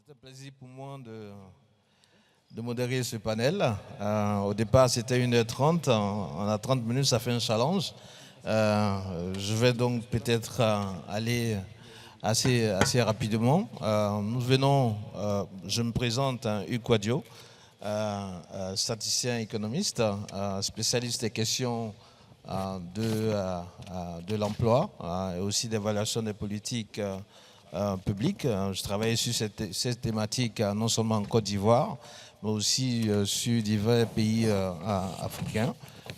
C'est un plaisir pour moi de modérer ce panel. Au départ, c'était 1h30. On a 30 minutes, ça fait un challenge. Je vais donc peut-être aller assez rapidement. Nous venons, je me présente, Hugues Quadio, statisticien économiste, spécialiste des questions de l'emploi et aussi d'évaluation des politiques publiques. Je travaille sur cette thématique non seulement en Côte d'Ivoire, mais aussi sur divers pays africains.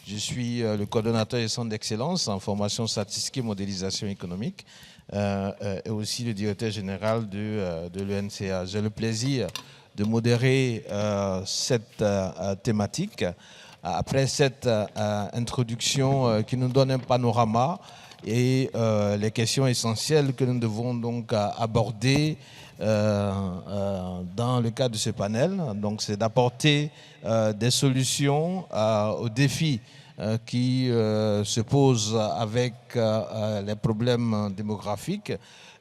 Je suis le coordonnateur du Centre d'excellence en formation statistique et modélisation économique et aussi le directeur général de l'UNCA. J'ai le plaisir de modérer cette thématique. Après cette introduction qui nous donne un panorama et les questions essentielles que nous devons donc aborder dans le cadre de ce panel, donc c'est d'apporter des solutions aux défis qui se posent avec les problèmes démographiques,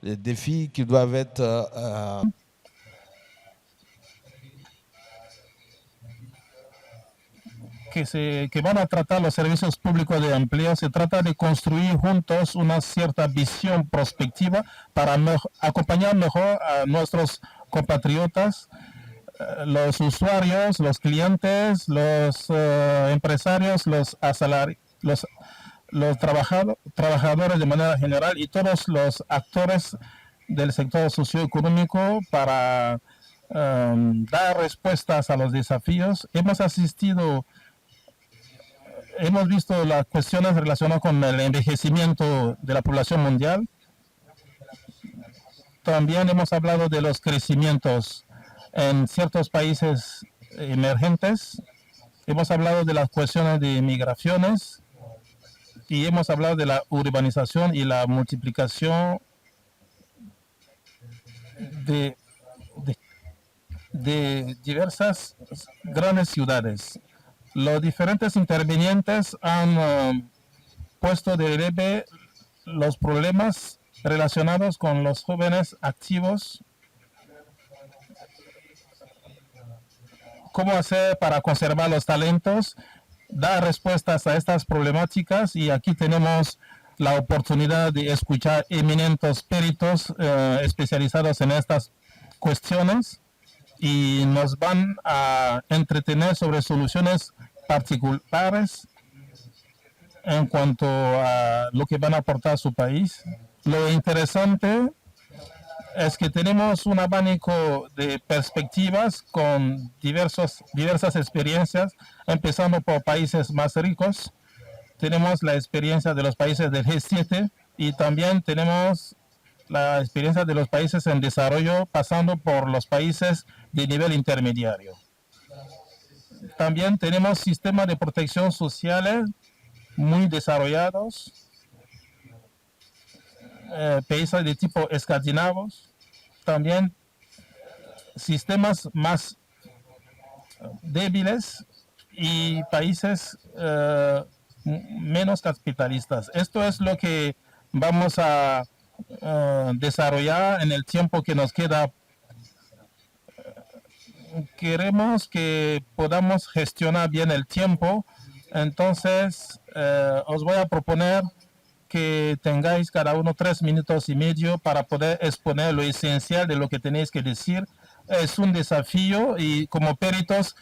les défis qui doivent être que van a tratar los servicios públicos de empleo. Se trata de construir juntos una cierta visión prospectiva para acompañar mejor a nuestros compatriotas, los usuarios, los clientes, los empresarios, los trabajadores de manera general y todos los actores del sector socioeconómico para dar respuestas a los desafíos. Hemos visto las cuestiones relacionadas con el envejecimiento de la población mundial. También hemos hablado de los crecimientos en ciertos países emergentes. Hemos hablado de las cuestiones de migraciones y hemos hablado de la urbanización y la multiplicación de diversas grandes ciudades. Los diferentes intervinientes han puesto de relieve los problemas relacionados con los jóvenes activos, cómo hacer para conservar los talentos, dar respuestas a estas problemáticas, y aquí tenemos la oportunidad de escuchar eminentes peritos especializados en estas cuestiones y nos van a entretener sobre soluciones particulares en cuanto a lo que van a aportar a su país. Lo interesante es que tenemos un abanico de perspectivas con diversas experiencias, empezando por países más ricos. Tenemos la experiencia de los países del G7 y también tenemos la experiencia de los países en desarrollo, pasando por los países de nivel intermediario. También tenemos sistemas de protección sociales muy desarrollados, países de tipo escandinavos, también sistemas más débiles y países menos capitalistas. Esto es lo que vamos a desarrollar en el tiempo que nos queda. Queremos que podamos gestionar bien el tiempo, entonces os voy a proponer que tengáis cada uno 3 minutos y medio para poder exponer lo esencial de lo que tenéis que decir. Es un desafío y como peritos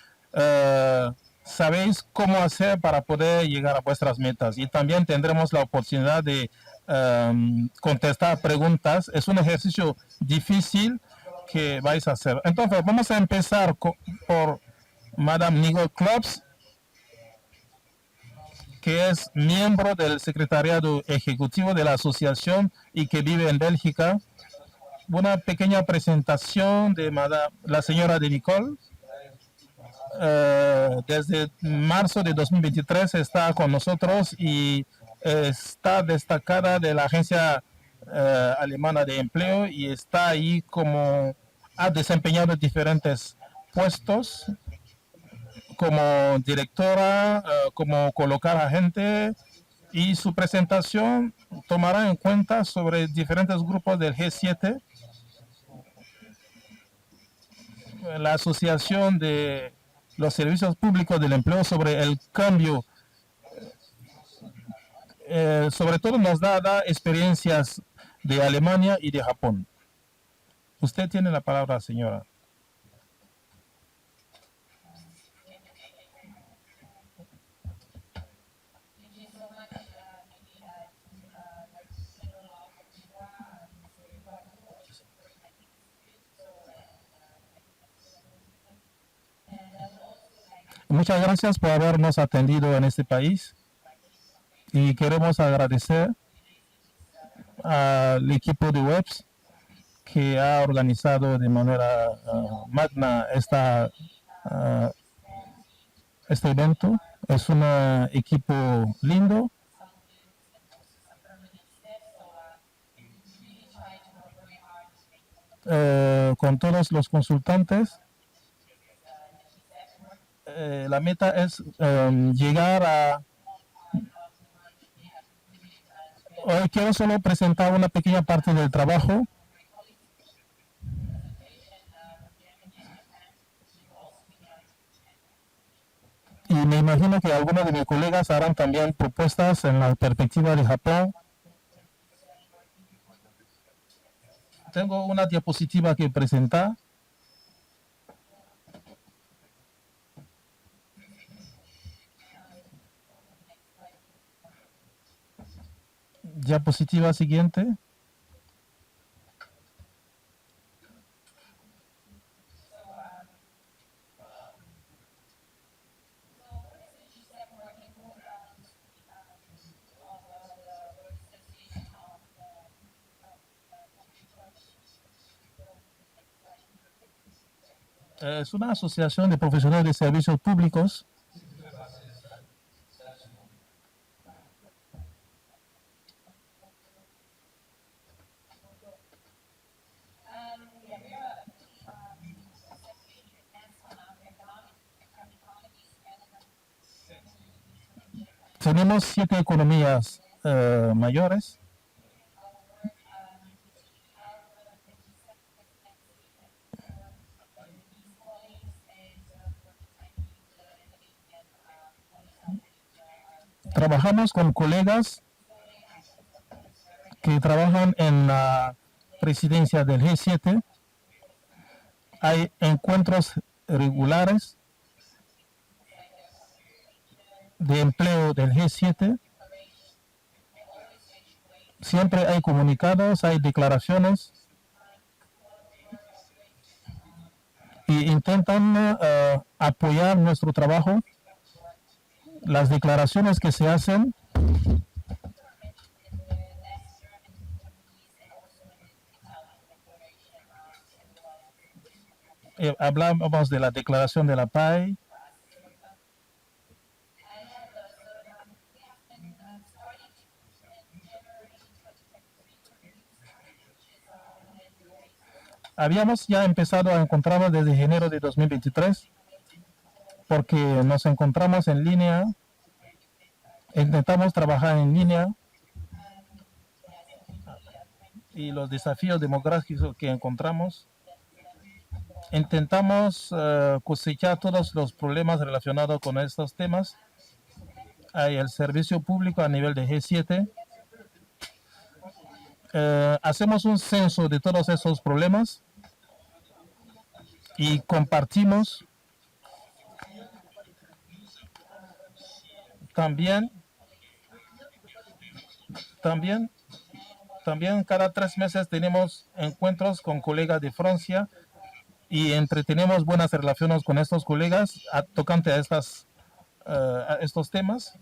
sabéis cómo hacer para poder llegar a vuestras metas, y también tendremos la oportunidad de contestar preguntas. Es un ejercicio difícil que vais a hacer. Entonces vamos a empezar por Madame Nicole Clubs, que es miembro del secretariado ejecutivo de la asociación y que vive en Bélgica. Una pequeña presentación de la señora de Nicole. Desde marzo de 2023 está con nosotros y está destacada de la Agencia Alemana de Empleo, y está ahí como ha desempeñado diferentes puestos como directora, como colocar a gente, y su presentación tomará en cuenta sobre diferentes grupos del G7 la Asociación de los Servicios Públicos del Empleo sobre el cambio. Sobre todo nos da experiencias de Alemania y de Japón. Usted tiene la palabra, señora. Muchas gracias por habernos atendido en este país y queremos agradecer al equipo de Webs que ha organizado de manera magna uh, este evento. Es un equipo lindo. Con todos los consultantes. La meta es llegar a... Hoy quiero solo presentar una pequeña parte del trabajo. Y me imagino que algunos de mis colegas harán también propuestas en la perspectiva de Japón. Tengo una diapositiva que presentar. Diapositiva siguiente. Es una asociación de profesionales de servicios públicos. Tenemos 7 economías mayores. Trabajamos con colegas que trabajan en la presidencia del G7. Hay encuentros regulares de empleo del G7. Siempre hay comunicados, hay declaraciones y intentan apoyar nuestro trabajo. Las declaraciones que se hacen hablamos de la declaración de la PAI. Habíamos ya empezado a encontrarnos desde enero de 2023 porque nos encontramos en línea, intentamos trabajar en línea y los desafíos demográficos que encontramos. Intentamos cosechar todos los problemas relacionados con estos temas. Hay el servicio público a nivel de G7. Hacemos un censo de todos esos problemas y compartimos también cada 3 meses tenemos encuentros con colegas de Francia y entretenemos buenas relaciones con estos colegas tocante a estos temas.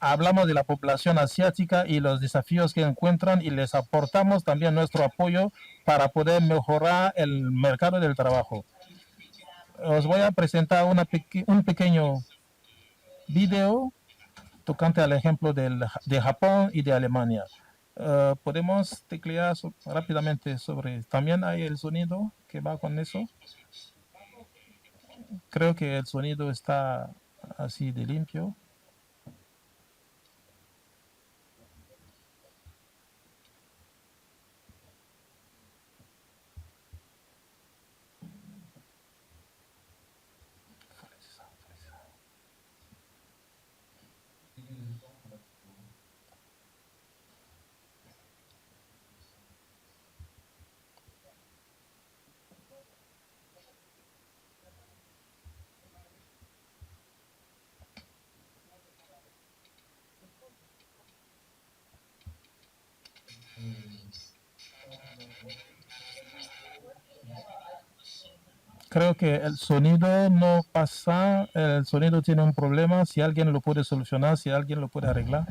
Hablamos de la población asiática y los desafíos que encuentran y les aportamos también nuestro apoyo para poder mejorar el mercado del trabajo. Os voy a presentar un pequeño video tocante al ejemplo de Japón y de Alemania. Podemos teclear rápidamente sobre... También hay el sonido que va con eso. Creo que el sonido está así de limpio. Creo que el sonido no pasa, el sonido tiene un problema, si alguien lo puede solucionar, si alguien lo puede arreglar.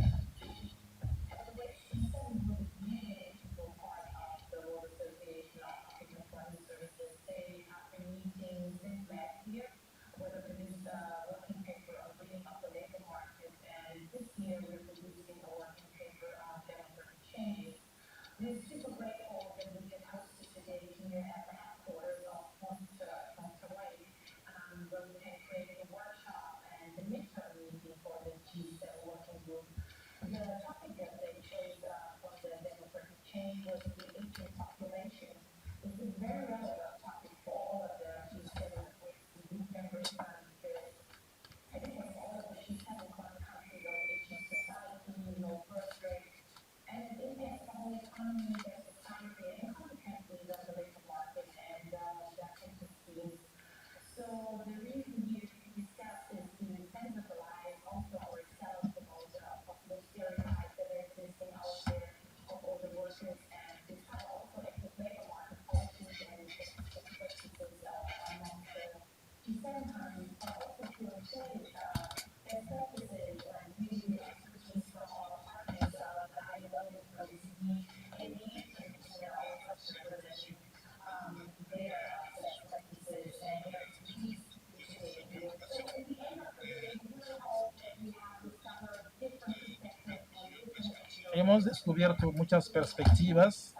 Hemos descubierto muchas perspectivas,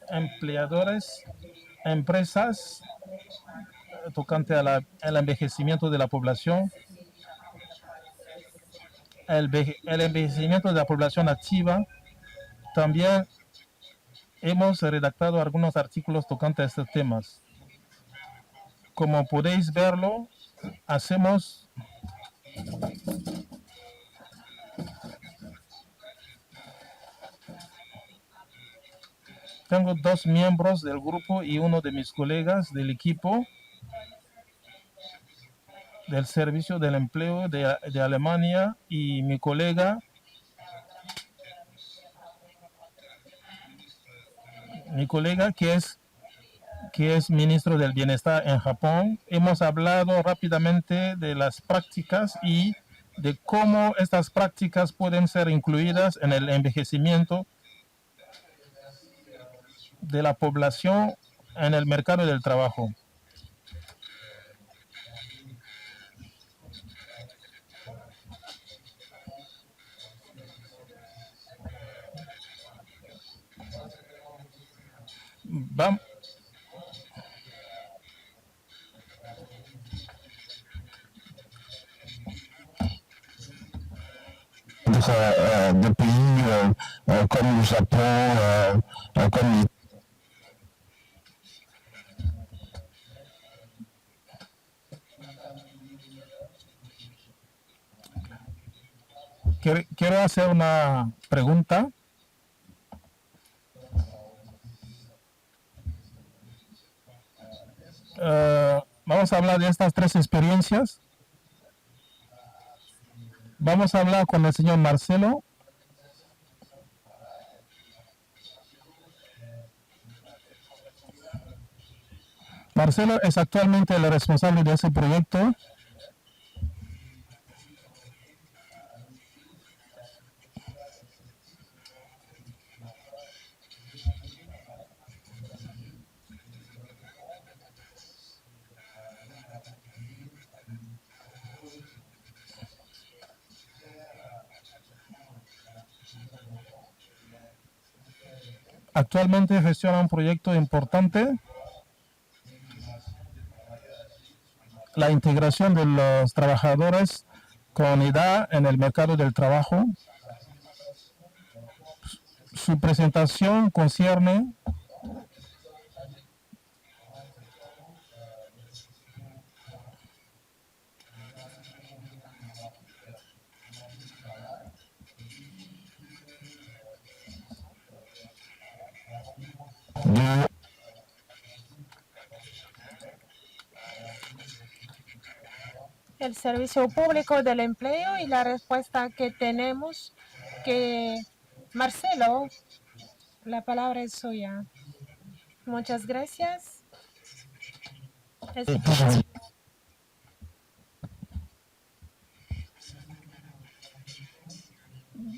empleadores, empresas, tocante al envejecimiento de la población, el envejecimiento de la población activa. También hemos redactado algunos artículos tocante a estos temas. Como podéis verlo, hacemos tengo 2 miembros del grupo y uno de mis colegas del equipo del Servicio del Empleo de Alemania y mi colega que es ministro del Bienestar en Japón. Hemos hablado rápidamente de las prácticas y de cómo estas prácticas pueden ser incluidas en el envejecimiento de la población en el mercado del trabajo. Vamos. De pays comme le Japon, comme Quiero hacer una pregunta. Vamos a hablar de estas 3 experiencias. Vamos a hablar con el señor Marcelo. Marcelo es actualmente el responsable de ese proyecto. Actualmente gestiona un proyecto importante, la integración de los trabajadores con edad en el mercado del trabajo. Su presentación concierne de el Servicio Público del Empleo y la respuesta que tenemos que Marcelo, la palabra es suya. Muchas gracias. Es-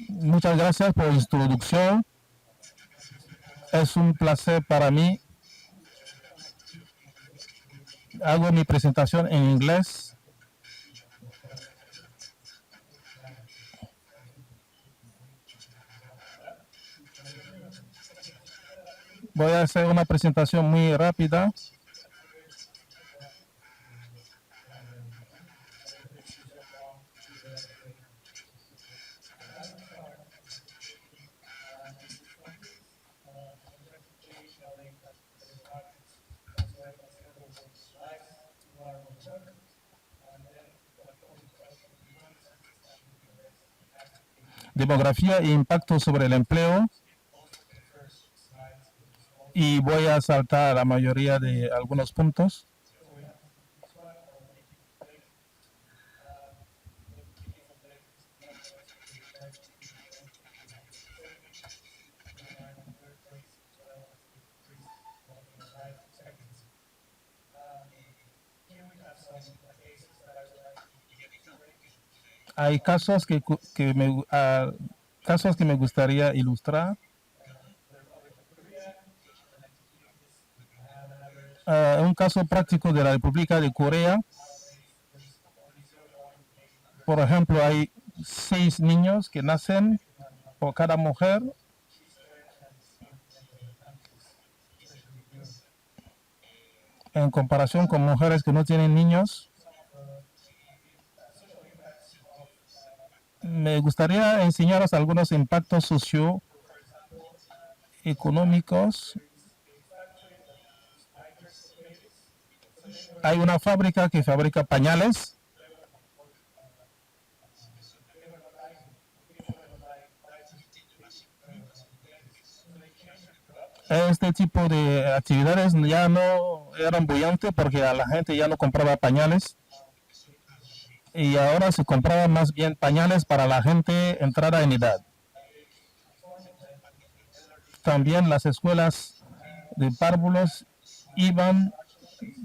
Muchas gracias por la introducción. Es un placer para mí. Hago mi presentación en inglés. Voy a hacer una presentación muy rápida. Demografía e impacto sobre el empleo. Y voy a saltar la mayoría de algunos puntos. Hay casos que me gustaría ilustrar. Un caso práctico de la República de Corea. Por ejemplo, hay 6 niños que nacen por cada mujer. En comparación con mujeres que no tienen niños. Me gustaría enseñaros algunos impactos socioeconómicos. Hay una fábrica que fabrica pañales. Este tipo de actividades ya no eran bullantes porque a la gente ya no compraba pañales. Y ahora se compraba más bien pañales para la gente entrada en edad. También las escuelas de párvulos iban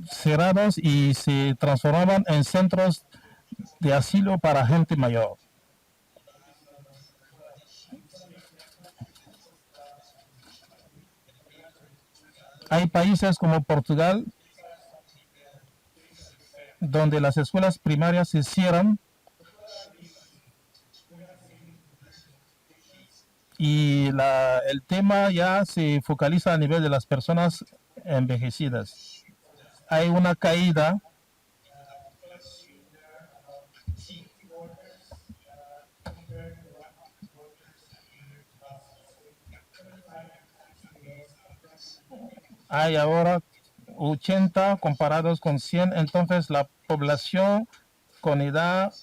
cerrados y se transformaban en centros de asilo para gente mayor. Hay países como Portugal donde las escuelas primarias se cierran y el tema ya se focaliza a nivel de las personas envejecidas. Hay una caída hay ahora 80 comparados con 100, entonces la población con edad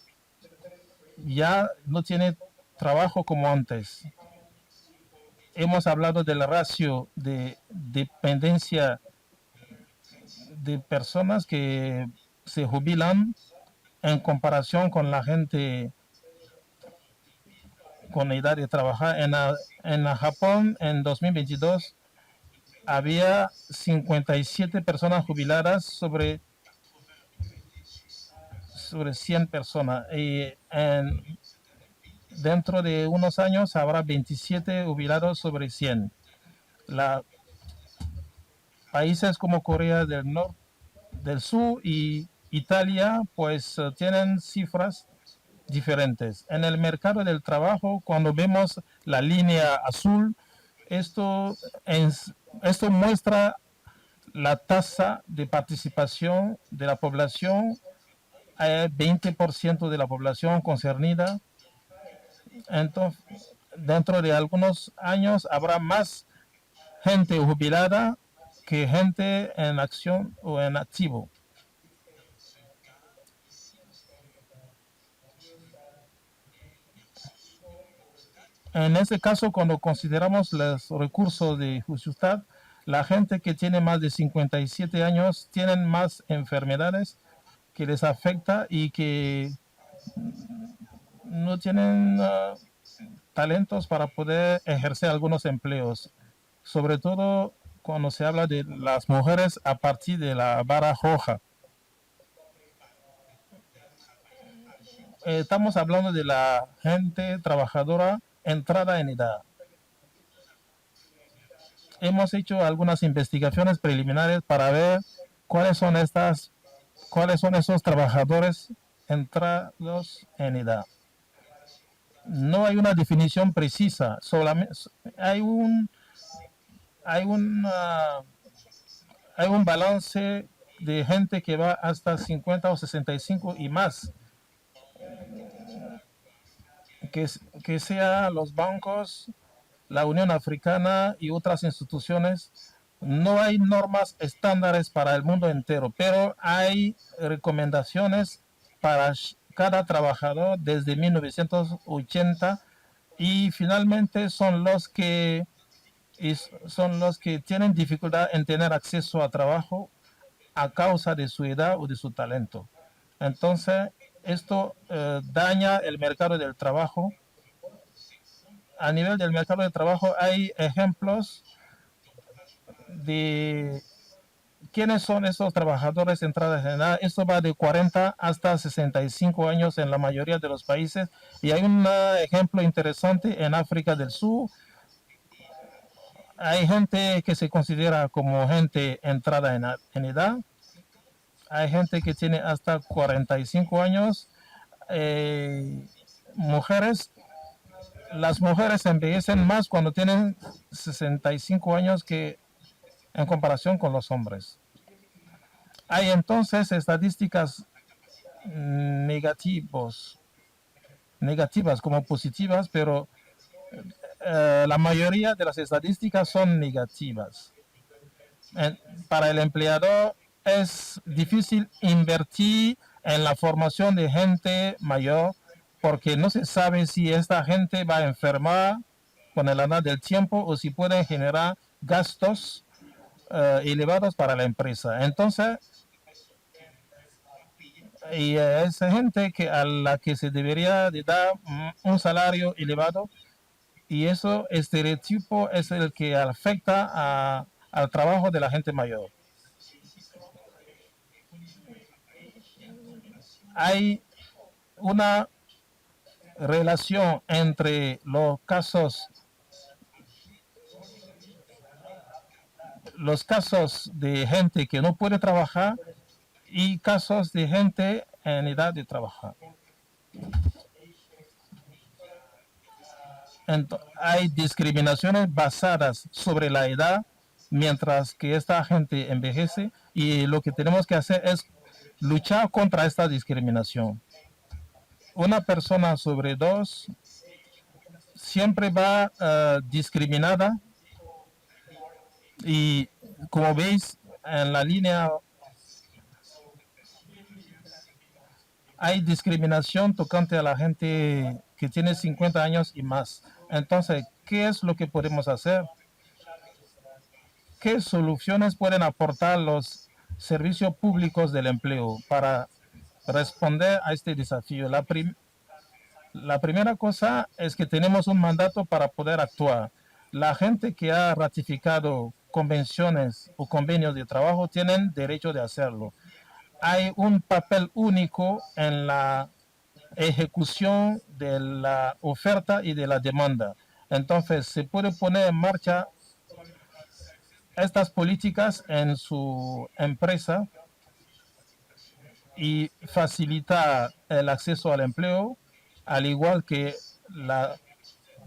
ya no tiene trabajo como antes. Hemos hablado del ratio de dependencia de personas que se jubilan en comparación con la gente con edad de trabajar. En Japón, en 2022, había 57 personas jubiladas sobre 100 personas. Y dentro de unos años habrá 27 jubilados sobre 100. Países como Corea del Sur y Italia, pues tienen cifras diferentes. En el mercado del trabajo, cuando vemos la línea azul, esto muestra la tasa de participación de la población. Hay 20% de la población concernida. Entonces, dentro de algunos años habrá más gente jubilada que gente en acción o en activo. En este caso, cuando consideramos los recursos de Jusustad, la gente que tiene más de 57 años tienen más enfermedades que les afecta y que no tienen talentos para poder ejercer algunos empleos, sobre todo cuando se habla de las mujeres a partir de la vara roja. estamos hablando de la gente trabajadora entrada en edad. Hemos hecho algunas investigaciones preliminares para ver cuáles son esos trabajadores entrados en edad. No hay una definición precisa, solamente hay un hay una hay un balance de gente que va hasta 50 o 65 y más, que sea los bancos, la Unión Africana y otras instituciones. No hay normas estándares para el mundo entero, pero hay recomendaciones para cada trabajador desde 1980 y finalmente son los que tienen dificultad en tener acceso a trabajo a causa de su edad o de su talento. Entonces, esto daña el mercado del trabajo. A nivel del mercado de trabajo hay ejemplos de quiénes son esos trabajadores entradas en edad. Esto va de 40 hasta 65 años en la mayoría de los países. Y hay un ejemplo interesante en África del Sur. Hay gente que se considera como gente entrada en edad. Hay gente que tiene hasta 45 años. Mujeres, las mujeres envejecen más cuando tienen 65 años que en comparación con los hombres. Hay entonces estadísticas negativas como positivas, pero la mayoría de las estadísticas son negativas. Para el empleador es difícil invertir en la formación de gente mayor porque no se sabe si esta gente va a enfermar con el andar del tiempo o si pueden generar gastos elevados para la empresa. Entonces, es gente a la que se debería de dar un salario elevado y eso estereotipo es el que afecta al trabajo de la gente mayor. Hay una relación entre los casos de gente que no puede trabajar y casos de gente en edad de trabajar. Hay discriminaciones basadas sobre la edad mientras que esta gente envejece y lo que tenemos que hacer es luchar contra esta discriminación. Una persona sobre dos siempre va discriminada y como veis en la línea hay discriminación tocante a la gente que tiene 50 años y más. Entonces, ¿qué es lo que podemos hacer? ¿Qué soluciones pueden aportar los servicios públicos del empleo para responder a este desafío? La primera cosa es que tenemos un mandato para poder actuar. La gente que ha ratificado convenciones o convenios de trabajo tienen derecho de hacerlo. Hay un papel único en la ejecución de la oferta y de la demanda. Entonces, se puede poner en marcha estas políticas en su empresa y facilitar el acceso al empleo, al igual que la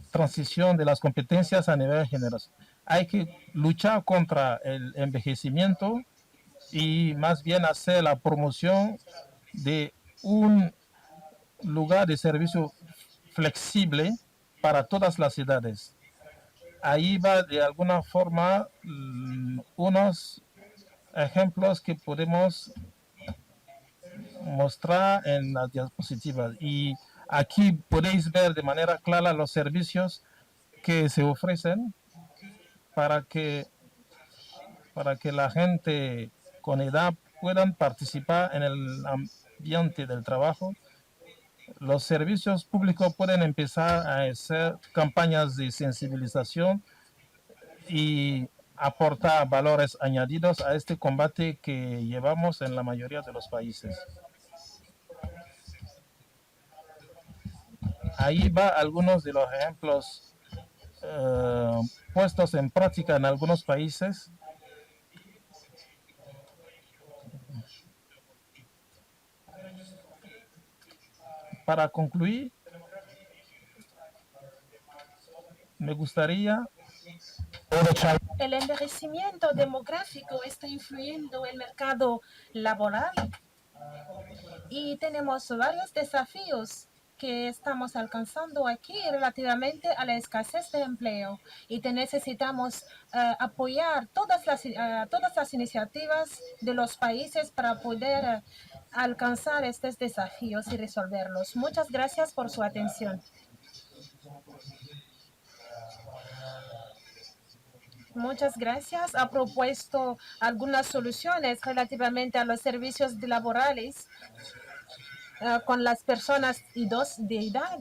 transición de las competencias a nivel general. Hay que luchar contra el envejecimiento y más bien hacer la promoción de un lugar de servicio flexible para todas las edades. Ahí va de alguna forma unos ejemplos que podemos mostrar en las diapositivas. Y aquí podéis ver de manera clara los servicios que se ofrecen para que la gente con edad puedan participar en el ambiente del trabajo. Los servicios públicos pueden empezar a hacer campañas de sensibilización y aportar valores añadidos a este combate que llevamos en la mayoría de los países. Ahí va algunos de los ejemplos puestos en práctica en algunos países. Para concluir, me gustaría El envejecimiento demográfico está influyendo en el mercado laboral y tenemos varios desafíos que estamos alcanzando aquí relativamente a la escasez de empleo y necesitamos apoyar todas las iniciativas de los países para poder alcanzar estos desafíos y resolverlos. Muchas gracias por su atención. Muchas gracias. Ha propuesto algunas soluciones relativamente a los servicios laborales con las personas de edad.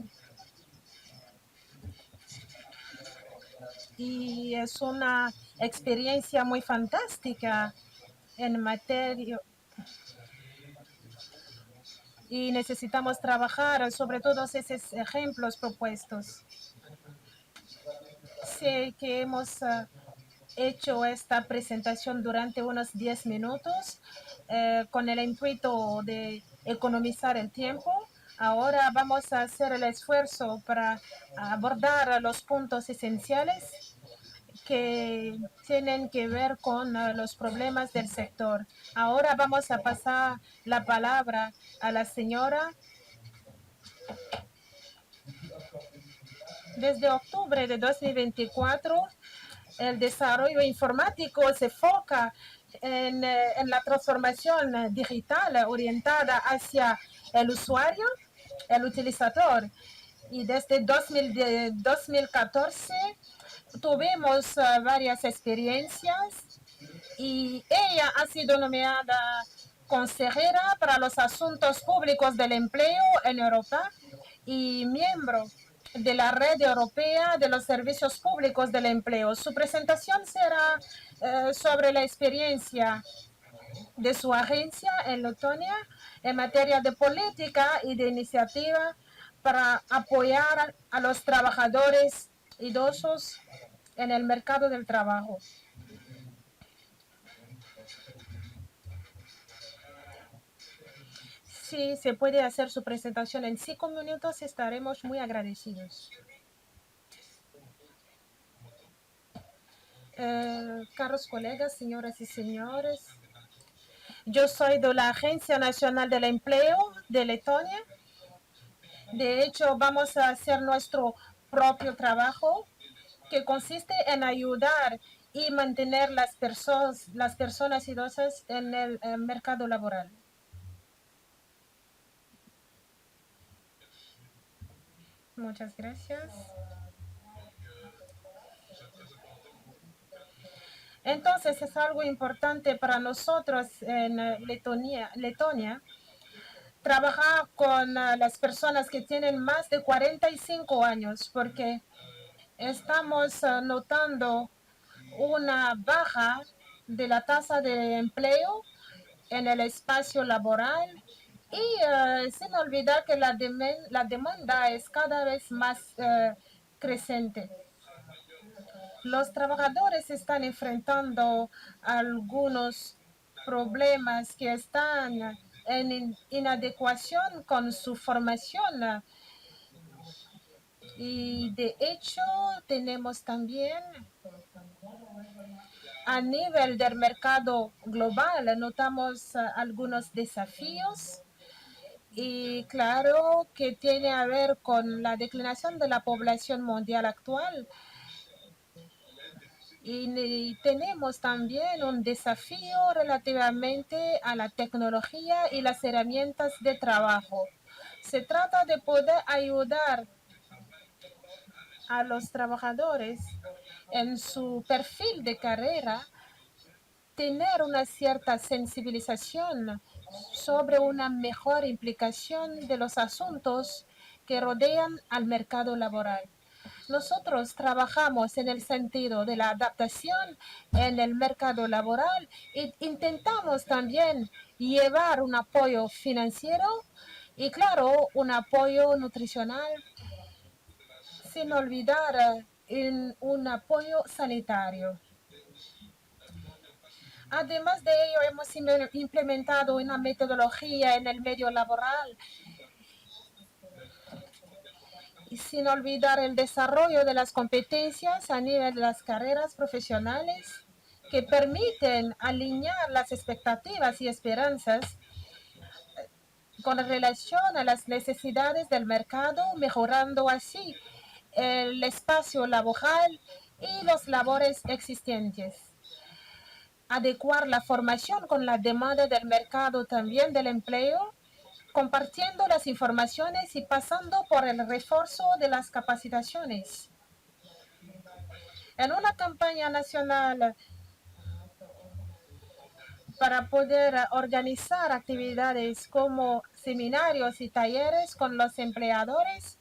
Y es una experiencia muy fantástica en materia. Y necesitamos trabajar sobre todos esos ejemplos propuestos. Sé que hemos hecho esta presentación durante unos 10 minutos con el intuito de economizar el tiempo. Ahora vamos a hacer el esfuerzo para abordar los puntos esenciales que tienen que ver con los problemas del sector. Ahora vamos a pasar la palabra a la señora. Desde octubre de 2024, el desarrollo informático se enfoca en la transformación digital orientada hacia el usuario, el utilizador. Y desde 2014 tuvimos varias experiencias y ella ha sido nominada consejera para los asuntos públicos del empleo en Europa y miembro de la Red Europea de los Servicios Públicos del Empleo. Su presentación será sobre la experiencia de su agencia en Letonia en materia de política y de iniciativa para apoyar a los trabajadores idosos en el mercado del trabajo. Si se puede hacer su presentación en 5 minutos, estaremos muy agradecidos. Caros colegas, señoras y señores, yo soy de la Agencia Nacional del Empleo de Letonia. De hecho, vamos a hacer nuestro propio trabajo que consiste en ayudar y mantener las personas idosas en el mercado laboral. Muchas gracias. Entonces, es algo importante para nosotros en Letonia trabajar con las personas que tienen más de 45 años, porque estamos notando una baja de la tasa de empleo en el espacio laboral y sin olvidar que la demanda es cada vez más creciente. Los trabajadores están enfrentando algunos problemas que están en inadecuación con su formación. Y de hecho, tenemos también a nivel del mercado global, notamos algunos desafíos y claro que tiene a ver con la declinación de la población mundial actual. Y tenemos también un desafío relativamente a la tecnología y las herramientas de trabajo. Se trata de poder ayudar a los trabajadores en su perfil de carrera, tener una cierta sensibilización sobre una mejor implicación de los asuntos que rodean al mercado laboral. Nosotros trabajamos en el sentido de la adaptación en el mercado laboral e intentamos también llevar un apoyo financiero y, claro, un apoyo nutricional sin olvidar en un apoyo sanitario. Además de ello, hemos implementado una metodología en el medio laboral y sin olvidar el desarrollo de las competencias a nivel de las carreras profesionales que permiten alinear las expectativas y esperanzas con relación a las necesidades del mercado, mejorando así el espacio laboral y los labores existentes. Adecuar la formación con la demanda del mercado también del empleo, compartiendo las informaciones y pasando por el refuerzo de las capacitaciones. En una campaña nacional para poder organizar actividades como seminarios y talleres con los empleadores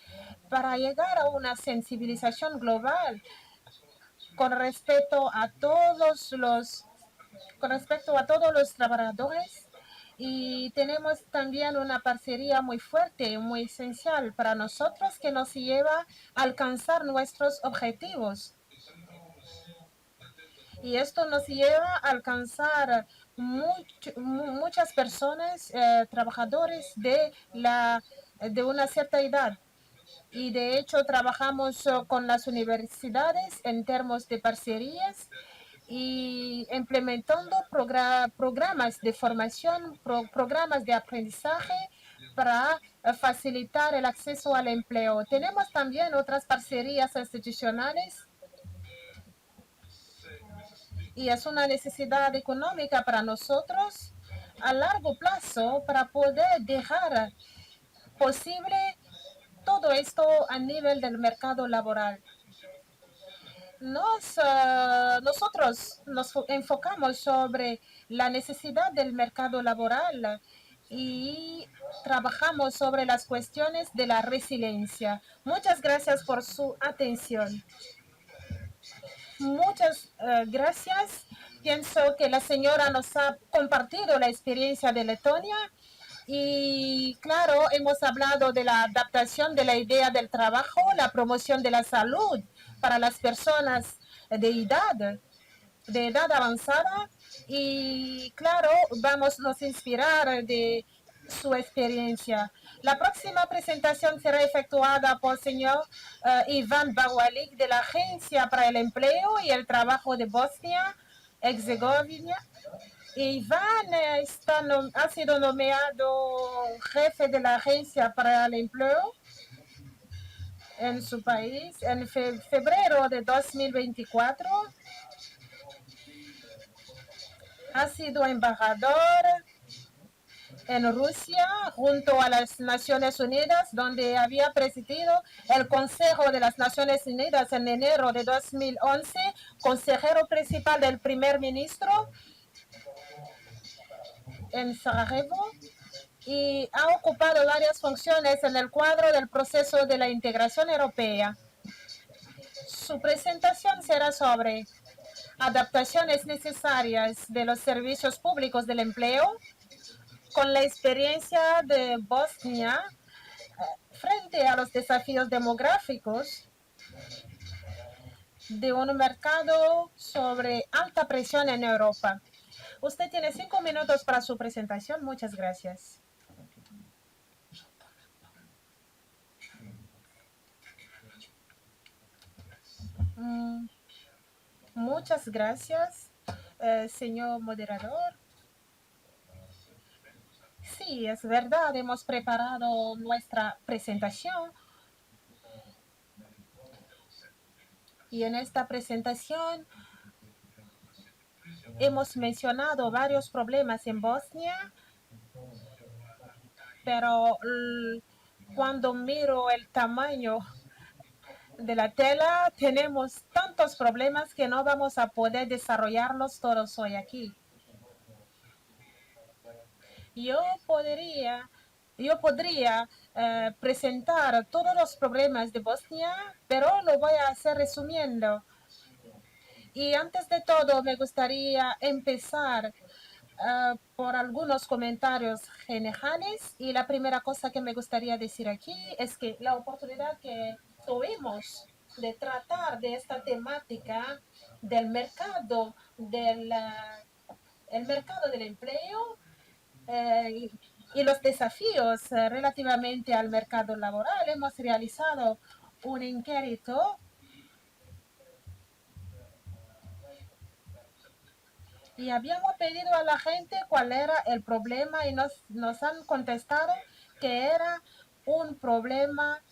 para llegar a una sensibilización global con respecto a todos los trabajadores. Y tenemos también una parcería muy fuerte, muy esencial para nosotros que nos lleva a alcanzar nuestros objetivos. Y esto nos lleva a alcanzar muchas personas, trabajadores de una cierta edad. Y de hecho trabajamos con las universidades en términos de parcerías y implementando programas de formación, programas de aprendizaje para facilitar el acceso al empleo. Tenemos también otras parcerías institucionales y es una necesidad económica para nosotros a largo plazo para poder dejar posible todo esto a nivel del mercado laboral. Nosotros nos enfocamos sobre la necesidad del mercado laboral y trabajamos sobre las cuestiones de la resiliencia. Muchas gracias por su atención. Muchas gracias. Pienso que la señora nos ha compartido la experiencia de Letonia y claro, hemos hablado de la adaptación de la idea del trabajo, la promoción de la salud para las personas de edad avanzada y claro, vamos a inspirar de su experiencia. La próxima presentación será efectuada por el señor Iván Bawalik de la Agencia para el Empleo y el Trabajo de Bosnia-Herzegovina. Iván ha sido nombrado jefe de la Agencia para el Empleo en su país en febrero de 2024. Ha sido embajador en Rusia junto a las Naciones Unidas, donde había presidido el Consejo de las Naciones Unidas en enero de 2011, consejero principal del primer ministro en Sarajevo y ha ocupado varias funciones en el cuadro del proceso de la integración europea. Su presentación será sobre adaptaciones necesarias de los servicios públicos del empleo con la experiencia de Bosnia frente a los desafíos demográficos de un mercado sobre alta presión en Europa. Usted tiene 5 minutos para su presentación. Muchas gracias. Muchas gracias, señor moderador. Sí, es verdad, hemos preparado nuestra presentación. Y en esta presentación hemos mencionado varios problemas en Bosnia, pero cuando miro el tamaño de la tela, tenemos tantos problemas que no vamos a poder desarrollarlos todos hoy aquí. Yo podría presentar todos los problemas de Bosnia, pero lo voy a hacer resumiendo. Y antes de todo, me gustaría empezar por algunos comentarios generales. Y la primera cosa que me gustaría decir aquí es que la oportunidad que tuvimos de tratar de esta temática del mercado el mercado del empleo y los desafíos relativamente al mercado laboral. Hemos realizado un inquérito y habíamos pedido a la gente cuál era el problema y nos han contestado que era un problema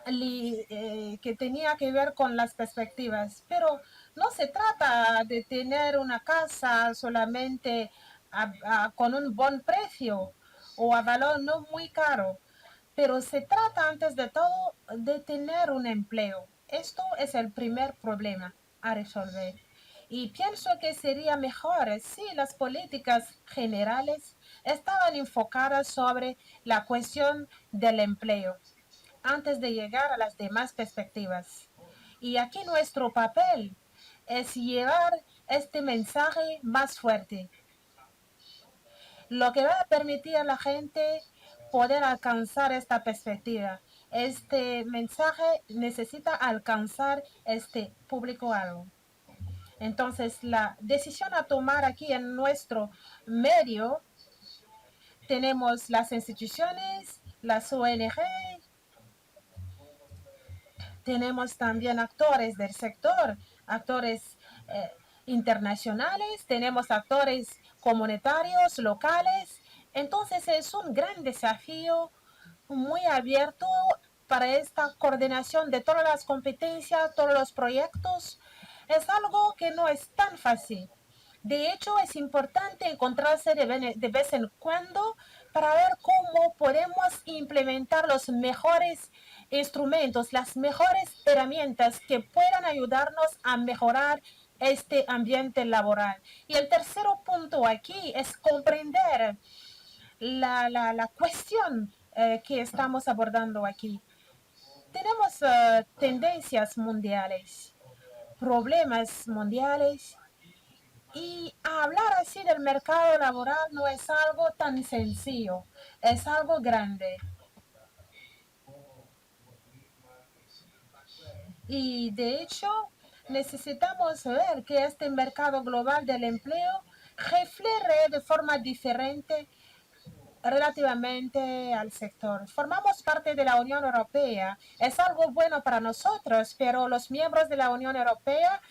que tenía que ver con las perspectivas. Pero no se trata de tener una casa solamente con un buen precio o a valor no muy caro, pero se trata antes de todo de tener un empleo. Esto es el primer problema a resolver. Y pienso que sería mejor si las políticas generales estaban enfocadas sobre la cuestión del empleo antes de llegar a las demás perspectivas. Y aquí nuestro papel es llevar este mensaje más fuerte, lo que va a permitir a la gente poder alcanzar esta perspectiva. Este mensaje necesita alcanzar este público algo. Entonces, la decisión a tomar aquí en nuestro medio, tenemos las instituciones, las ONG, tenemos también actores del sector, actores internacionales, tenemos actores comunitarios, locales. Entonces es un gran desafío muy abierto para esta coordinación de todas las competencias, todos los proyectos. Es algo que no es tan fácil. De hecho, es importante encontrarse de vez en cuando para ver cómo podemos implementar los mejores instrumentos, las mejores herramientas que puedan ayudarnos a mejorar este ambiente laboral. Y el tercer punto aquí es comprender la cuestión que estamos abordando aquí. Tenemos tendencias mundiales, problemas mundiales, y hablar así del mercado laboral no es algo tan sencillo, es algo grande. Y de hecho, necesitamos ver que este mercado global del empleo refleje de forma diferente relativamente al sector. Formamos parte de la Unión Europea. Es algo bueno para nosotros, pero los miembros de la Unión Europea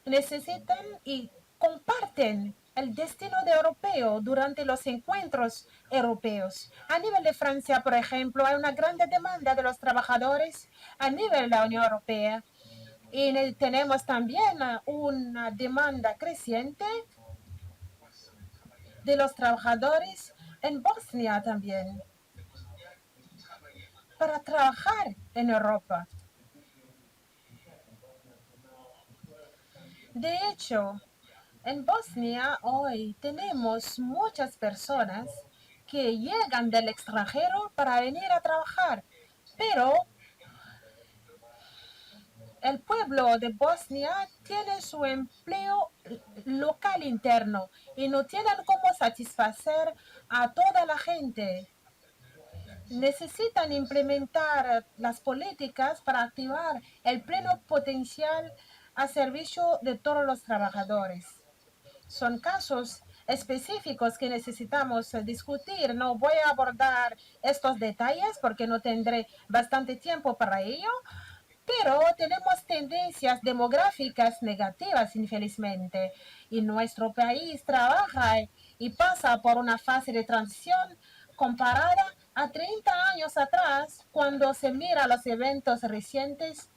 necesitan y comparten el destino de europeo durante los encuentros europeos. A nivel de Francia, por ejemplo, hay una gran demanda de los trabajadores a nivel de la Unión Europea. Y tenemos también una demanda creciente de los trabajadores en Bosnia también para trabajar en Europa. De hecho, en Bosnia hoy tenemos muchas personas que llegan del extranjero para venir a trabajar, pero el pueblo de Bosnia tiene su empleo local interno y no tienen cómo satisfacer a toda la gente. Necesitan implementar las políticas para activar el pleno potencial a servicio de todos los trabajadores. Son casos específicos que necesitamos discutir. No voy a abordar estos detalles porque no tendré bastante tiempo para ello, pero tenemos tendencias demográficas negativas, infelizmente, y nuestro país trabaja y pasa por una fase de transición comparada a 30 años atrás, cuando se mira los eventos recientes.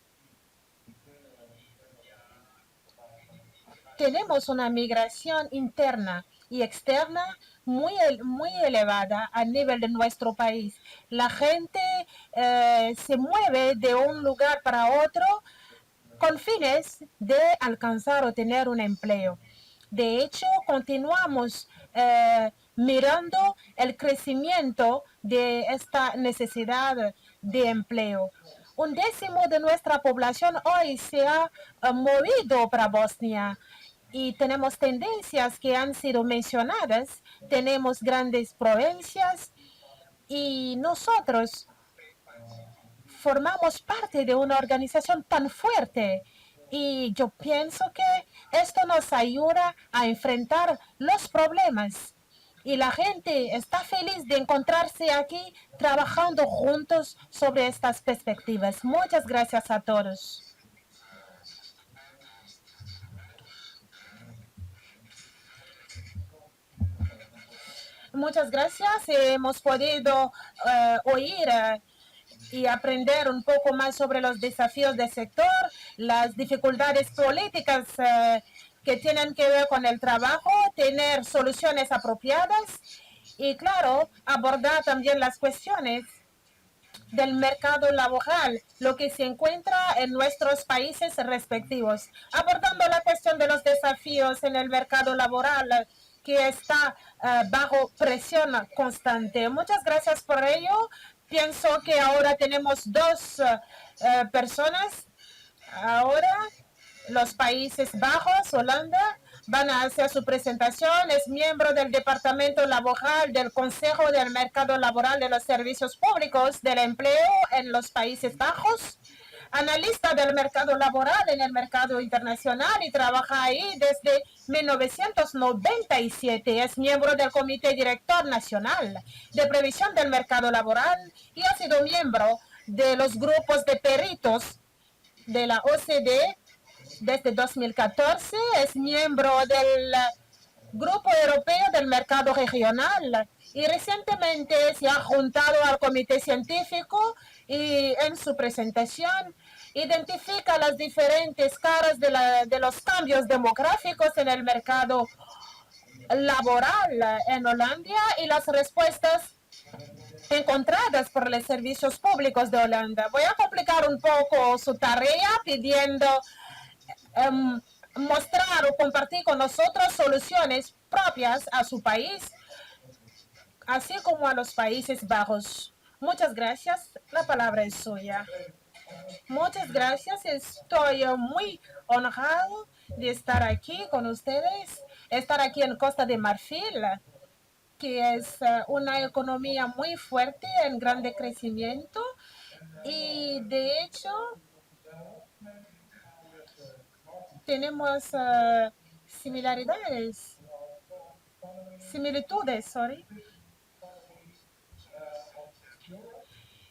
Tenemos una migración interna y externa muy elevada a nivel de nuestro país. La gente se mueve de un lugar para otro con fines de alcanzar o tener un empleo. De hecho, continuamos mirando el crecimiento de esta necesidad de empleo. Un décimo de nuestra población hoy se ha movido para Bosnia y tenemos tendencias que han sido mencionadas. Tenemos grandes provincias y nosotros formamos parte de una organización tan fuerte. Y yo pienso que esto nos ayuda a enfrentar los problemas. Y la gente está feliz de encontrarse aquí trabajando juntos sobre estas perspectivas. Muchas gracias a todos. Muchas gracias. Hemos podido oír y aprender un poco más sobre los desafíos del sector, las dificultades políticas que tienen que ver con el trabajo, tener soluciones apropiadas y, claro, abordar también las cuestiones del mercado laboral, lo que se encuentra en nuestros países respectivos. Abordando la cuestión de los desafíos en el mercado laboral que está bajo presión constante. Muchas gracias por ello. Pienso que ahora tenemos dos personas. Ahora los Países Bajos, Holanda, van a hacer su presentación. Es miembro del Departamento Laboral del Consejo del Mercado Laboral de los Servicios Públicos del Empleo en los Países Bajos. Analista del mercado laboral en el mercado internacional y trabaja ahí desde 1997. Es miembro del Comité Director Nacional de Previsión del Mercado Laboral y ha sido miembro de los grupos de peritos de la OCDE desde 2014. Es miembro del Grupo Europeo del Mercado Regional y recientemente se ha juntado al comité científico y en su presentación identifica las diferentes caras de los cambios demográficos en el mercado laboral en Holanda y las respuestas encontradas por los servicios públicos de Holanda. Voy a complicar un poco su tarea pidiendo mostrar o compartir con nosotros soluciones propias a su país, así como a los Países Bajos. Muchas gracias. La palabra es suya. Muchas gracias. Estoy muy honrado de estar aquí con ustedes, estar aquí en Costa de Marfil, que es una economía muy fuerte, en grande crecimiento. Y de hecho, tenemos similitudes,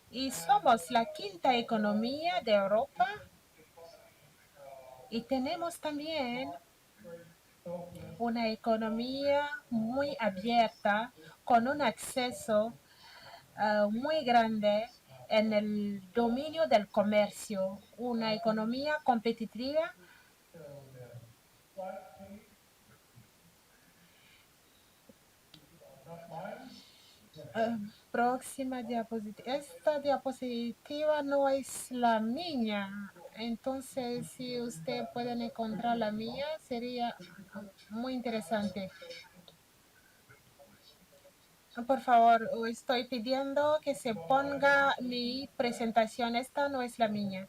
y somos la quinta economía de Europa y tenemos también una economía muy abierta con un acceso muy grande en el dominio del comercio, una economía competitiva. Próxima diapositiva. Esta diapositiva no es la mía. Entonces, si usted puede encontrar la mía, sería muy interesante. Por favor, estoy pidiendo que se ponga mi presentación. Esta no es la mía.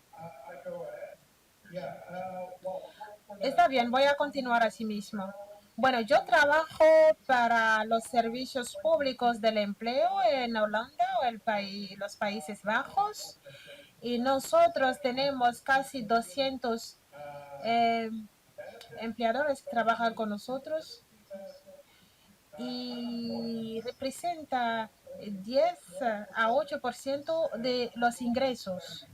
Está bien, voy a continuar así mismo. Bueno, yo trabajo para los servicios públicos del empleo en Holanda o los Países Bajos y nosotros tenemos casi 200 empleadores que trabajan con nosotros y representa 10 a 8% de los ingresos.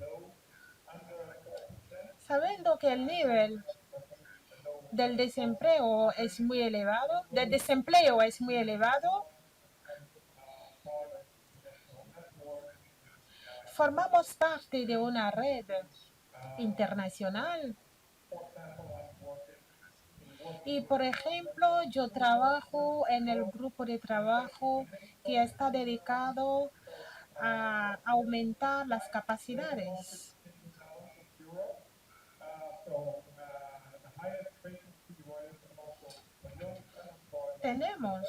Sabiendo que el nivel del desempleo es muy elevado, formamos parte de una red internacional. Y, por ejemplo, yo trabajo en el grupo de trabajo que está dedicado a aumentar las capacidades. Tenemos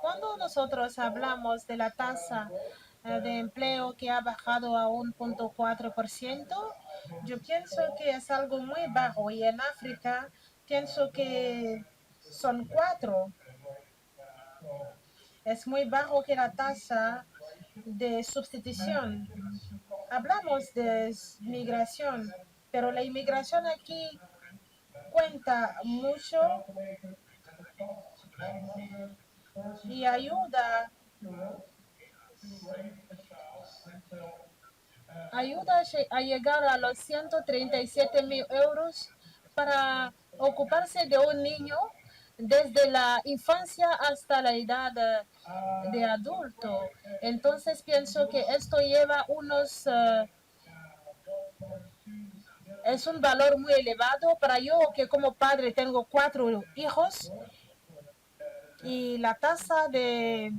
cuando nosotros hablamos de la tasa de empleo que ha bajado a 1.4%, Yo pienso que es algo muy bajo y en África pienso que son 4. Es muy bajo que la tasa de sustitución. Hablamos de migración, pero la inmigración aquí cuenta mucho y ayuda a llegar a los 137.000 euros para ocuparse de un niño desde la infancia hasta la edad de adulto. Entonces pienso que esto lleva es un valor muy elevado para yo que como padre tengo 4 hijos y la tasa de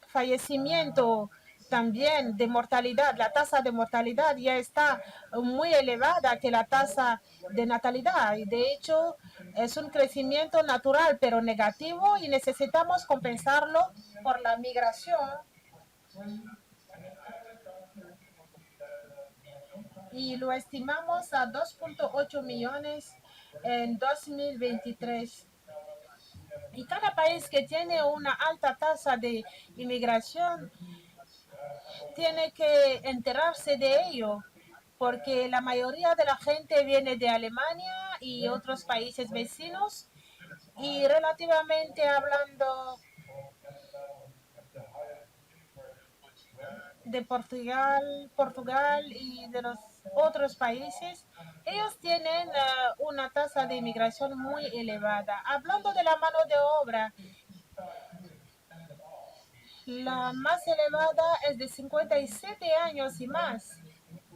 fallecimiento también de mortalidad, la tasa de mortalidad ya está muy elevada que la tasa de natalidad. Y de hecho, es un crecimiento natural, pero negativo y necesitamos compensarlo por la migración. Y lo estimamos a 2.8 millones en 2023. Y cada país que tiene una alta tasa de inmigración tiene que enterarse de ello, porque la mayoría de la gente viene de Alemania y otros países vecinos, y relativamente hablando de Portugal y de los otros países, ellos tienen una tasa de inmigración muy elevada. Hablando de la mano de obra, la más elevada es de 57 años y más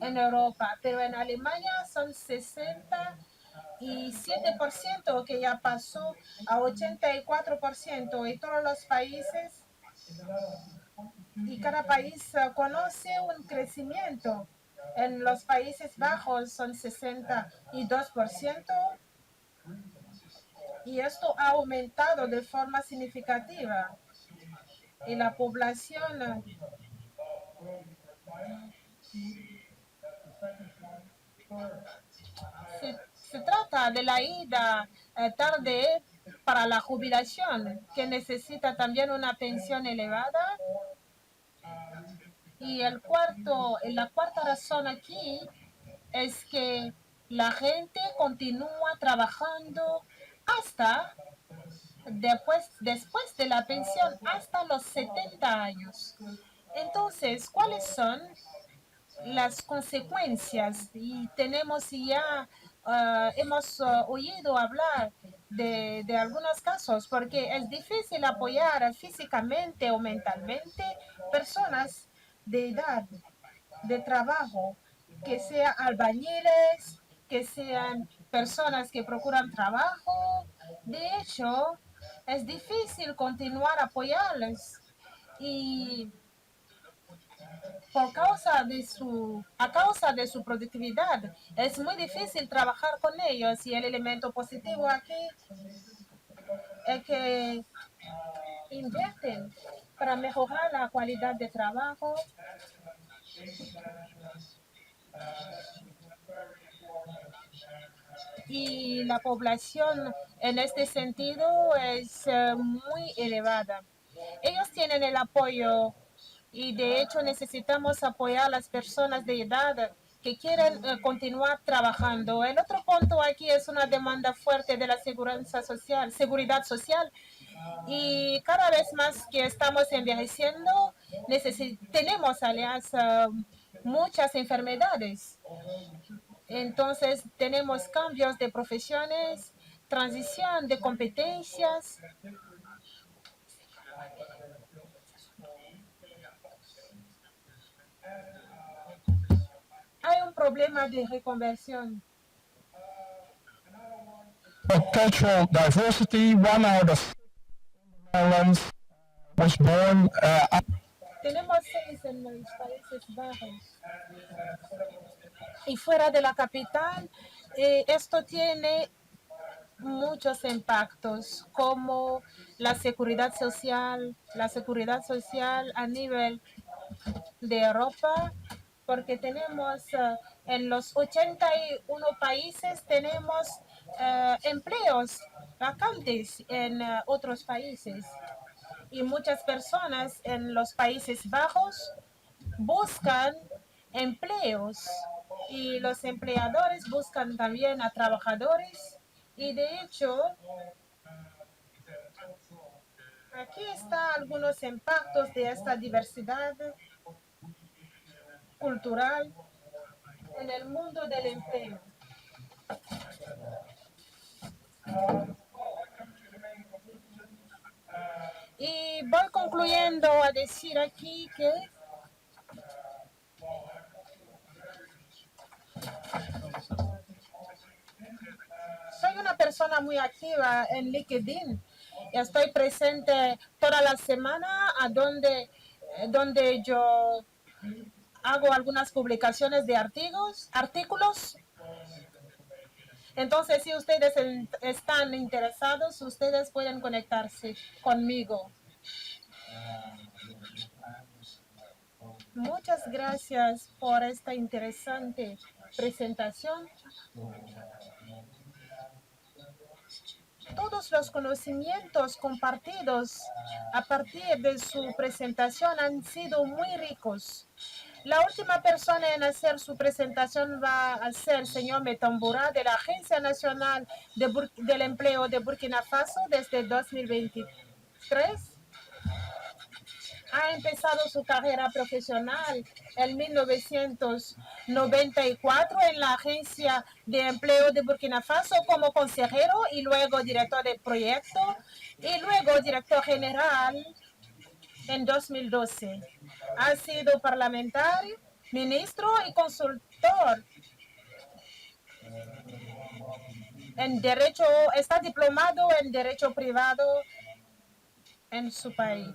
en Europa, pero en Alemania son 67% que ya pasó a 84% y todos los países y cada país conoce un crecimiento. En los Países Bajos son 62% y esto ha aumentado de forma significativa y la población se trata de la ida tarde para la jubilación, que necesita también una pensión elevada. Y la cuarta razón aquí es que la gente continúa trabajando hasta después de la pensión, hasta los 70 años. Entonces, ¿cuáles son las consecuencias? Y tenemos ya, hemos oído hablar de algunos casos, porque es difícil apoyar físicamente o mentalmente personas de edad de trabajo, que sean albañiles, que sean personas que procuran trabajo. De hecho, es difícil continuar a apoyarles y a causa de su productividad es muy difícil trabajar con ellos y el elemento positivo aquí es que invierten para mejorar la calidad de trabajo y la población en este sentido es muy elevada. Ellos tienen el apoyo y de hecho necesitamos apoyar a las personas de edad que quieren continuar trabajando. El otro punto aquí es una demanda fuerte de la seguridad social y cada vez más que estamos envejeciendo tenemos alias muchas enfermedades. Entonces tenemos cambios de profesiones, transición de competencias. Hay un problema de reconversión. Cultural diversity, one out of Netherlands was born Tenemos 6 en los Países Bajos. Y fuera de la capital, esto tiene muchos impactos, como la seguridad social a nivel de Europa porque tenemos en los 81 países tenemos empleos vacantes en otros países y muchas personas en los Países Bajos buscan empleos y los empleadores buscan también a trabajadores y de hecho aquí están algunos impactos de esta diversidad cultural en el mundo del empleo. Y voy concluyendo a decir aquí que soy una persona muy activa en LinkedIn. Estoy presente toda la semana a donde yo hago algunas publicaciones de artículos. Entonces, si ustedes están interesados, ustedes pueden conectarse conmigo. Muchas gracias por esta interesante presentación. Todos los conocimientos compartidos a partir de su presentación han sido muy ricos. La última persona en hacer su presentación va a ser el señor Metambura de la Agencia Nacional del Empleo de Burkina Faso desde 2023. Ha empezado su carrera profesional en 1994 en la Agencia de Empleo de Burkina Faso como consejero y luego director de proyecto y luego director general en 2012. Ha sido parlamentario, ministro y consultor en derecho, está diplomado en derecho privado en su país.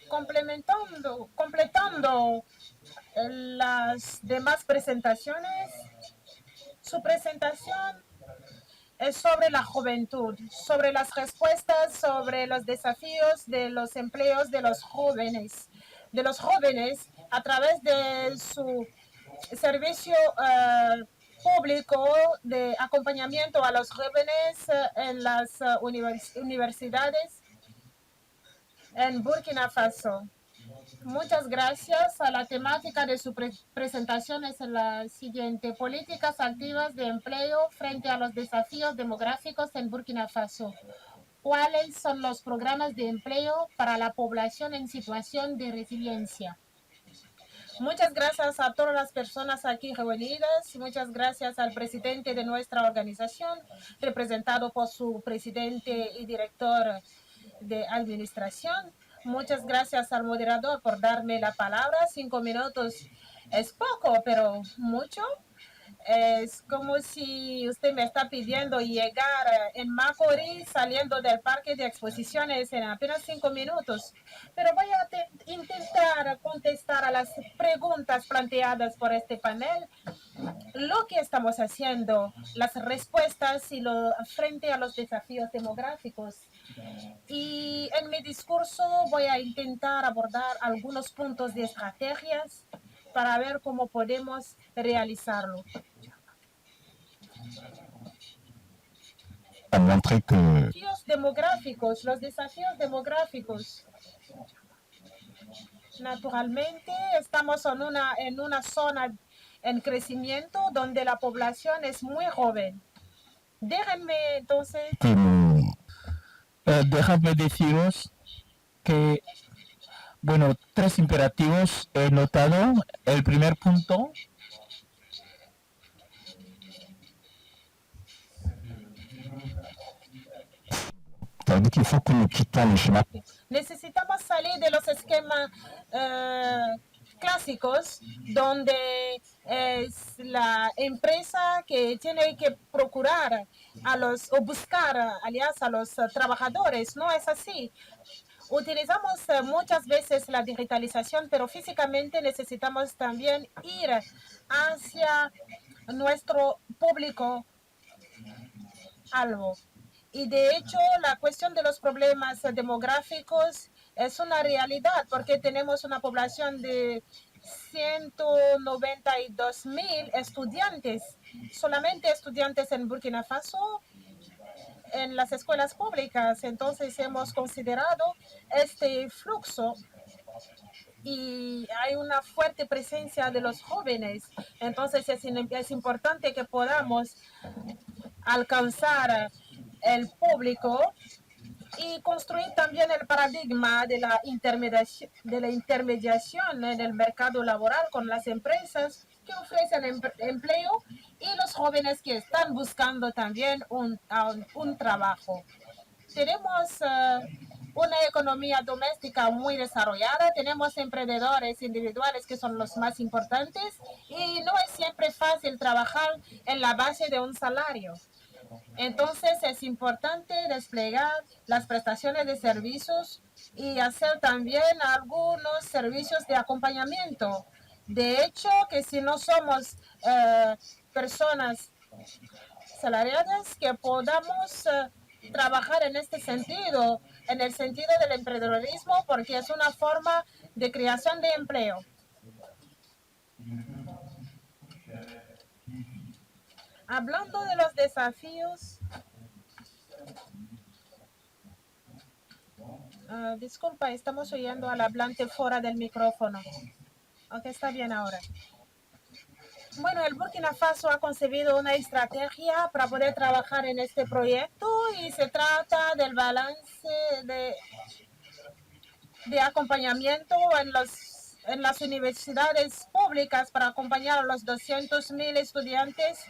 Completando las demás presentaciones, su presentación es sobre la juventud, sobre las respuestas, sobre los desafíos de los empleos de los jóvenes a través de su servicio público de acompañamiento a los jóvenes en las universidades en Burkina Faso. Muchas gracias. A la temática de su presentación es la siguiente: políticas activas de empleo frente a los desafíos demográficos en Burkina Faso. ¿Cuáles son los programas de empleo para la población en situación de resiliencia? Muchas gracias a todas las personas aquí reunidas. Muchas gracias al presidente de nuestra organización, representado por su presidente y director de administración. Muchas gracias al moderador por darme la palabra. 5 minutos es poco, pero mucho. Es como si usted me está pidiendo llegar en Macorís saliendo del parque de exposiciones en apenas 5 minutos. Pero voy a intentar contestar a las preguntas planteadas por este panel. Lo que estamos haciendo, las respuestas y frente a los desafíos demográficos. Y en mi discurso voy a intentar abordar algunos puntos de estrategias para ver cómo podemos realizarlo. Los desafíos demográficos. Naturalmente, estamos en una zona en crecimiento donde la población es muy joven. Déjenme entonces... Déjame deciros que, bueno, 3 imperativos he notado. El primer punto necesitamos salir de los esquemas clásicos donde es la empresa que tiene que procurar o buscar alias a los trabajadores. No es así. Utilizamos muchas veces la digitalización, pero físicamente necesitamos también ir hacia nuestro público algo. Y de hecho, la cuestión de los problemas demográficos Es una realidad porque tenemos una población de 192.000 estudiantes, solamente estudiantes en Burkina Faso, en las escuelas públicas. Entonces hemos considerado este flujo y hay una fuerte presencia de los jóvenes. Entonces es importante que podamos alcanzar el público y construir también el paradigma de la intermediación en el mercado laboral con las empresas que ofrecen empleo y los jóvenes que están buscando también un trabajo. Tenemos una economía doméstica muy desarrollada, tenemos emprendedores individuales que son los más importantes y no es siempre fácil trabajar en la base de un salario. Entonces es importante desplegar las prestaciones de servicios y hacer también algunos servicios de acompañamiento. De hecho, que si no somos personas salariadas, que podamos trabajar en este sentido, en el sentido del emprendedorismo, porque es una forma de creación de empleo. Hablando de los desafíos, disculpa, estamos oyendo al hablante fuera del micrófono. Ok, está bien ahora. Bueno, el Burkina Faso ha concebido una estrategia para poder trabajar en este proyecto y se trata del balance de acompañamiento en las universidades públicas para acompañar a los 200.000 estudiantes.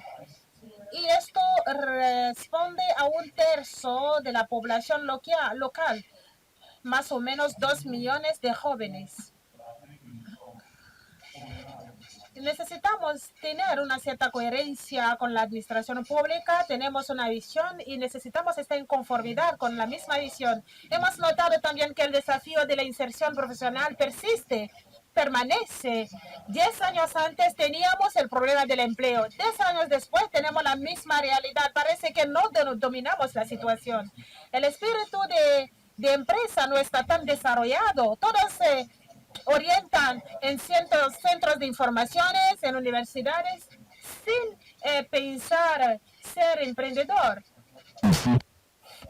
Y esto responde a 1/3 de la población local, más o menos 2 millones de jóvenes. Necesitamos tener una cierta coherencia con la administración pública, tenemos una visión y necesitamos estar en conformidad con la misma visión. Hemos notado también que el desafío de la inserción profesional permanece. 10 años antes teníamos el problema del empleo. 10 años después tenemos la misma realidad. Parece que no dominamos la situación. El espíritu de empresa no está tan desarrollado. Todos se orientan en ciertos centros de informaciones, en universidades, sin pensar ser emprendedor.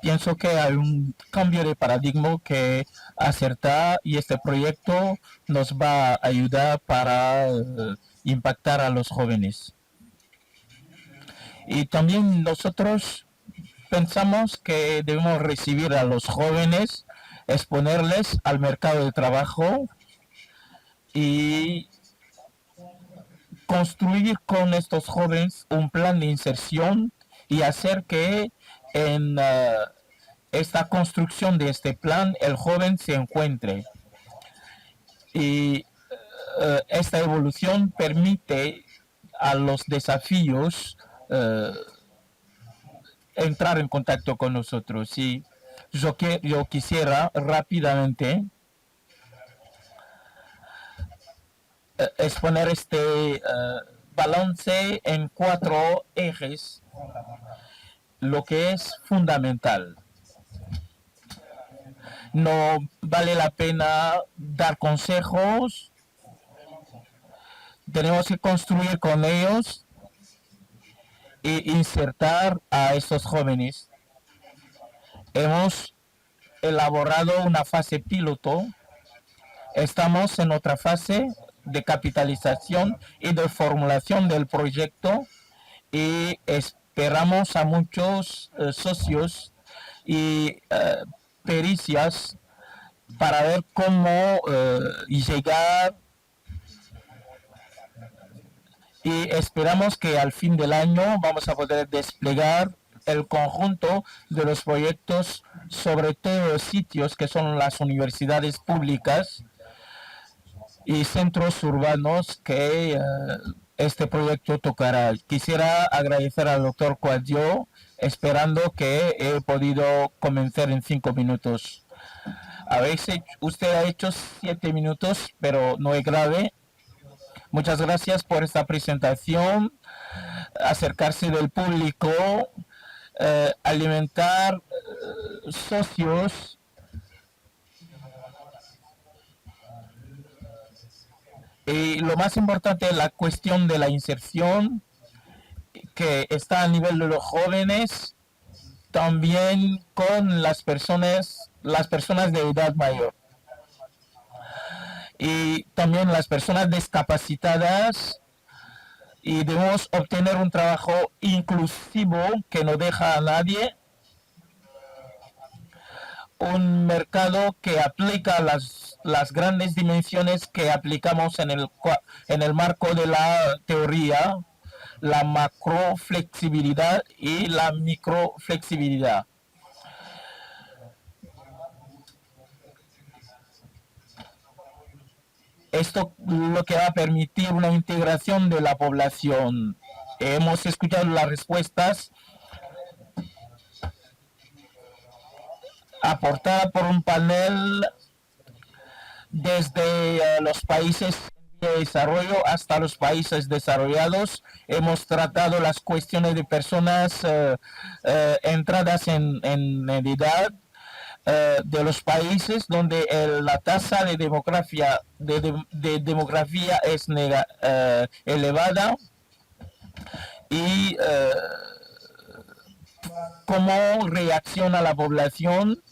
Pienso que hay un cambio de paradigma que acertar y este proyecto nos va a ayudar para impactar a los jóvenes. Y también nosotros pensamos que debemos recibir a los jóvenes, exponerles al mercado de trabajo y construir con estos jóvenes un plan de inserción y hacer que en esta construcción de este plan el joven se encuentre. Y esta evolución permite a los desafíos entrar en contacto con nosotros. Y yo quisiera rápidamente exponer este balance en 4 ejes, lo que es fundamental. No vale la pena dar consejos, tenemos que construir con ellos e insertar a estos jóvenes. Hemos elaborado una fase piloto, estamos en otra fase de capitalización y de formulación del proyecto y esperamos a muchos socios y pericias para ver cómo llegar y esperamos que al fin del año vamos a poder desplegar el conjunto de los proyectos sobre todos los sitios que son las universidades públicas y centros urbanos que este proyecto tocará. Quisiera agradecer al doctor Coadio, esperando que he podido comenzar en 5 minutos. A veces usted ha hecho 7 minutos, pero no es grave. Muchas gracias por esta presentación, acercarse del público, alimentar socios Y lo más importante es la cuestión de la inserción, que está a nivel de los jóvenes, también con las personas de edad mayor y también las personas discapacitadas, y debemos obtener un trabajo inclusivo que no deja a nadie, un mercado que aplica las grandes dimensiones que aplicamos en el marco de la teoría, la macroflexibilidad y la microflexibilidad. Esto lo que va a permitir una integración de la población. Hemos escuchado las respuestas aportadas por un panel desde los países de desarrollo hasta los países desarrollados. Hemos tratado las cuestiones de personas entradas en edad, de los países donde la tasa de demografía, es elevada, y cómo reacciona la población,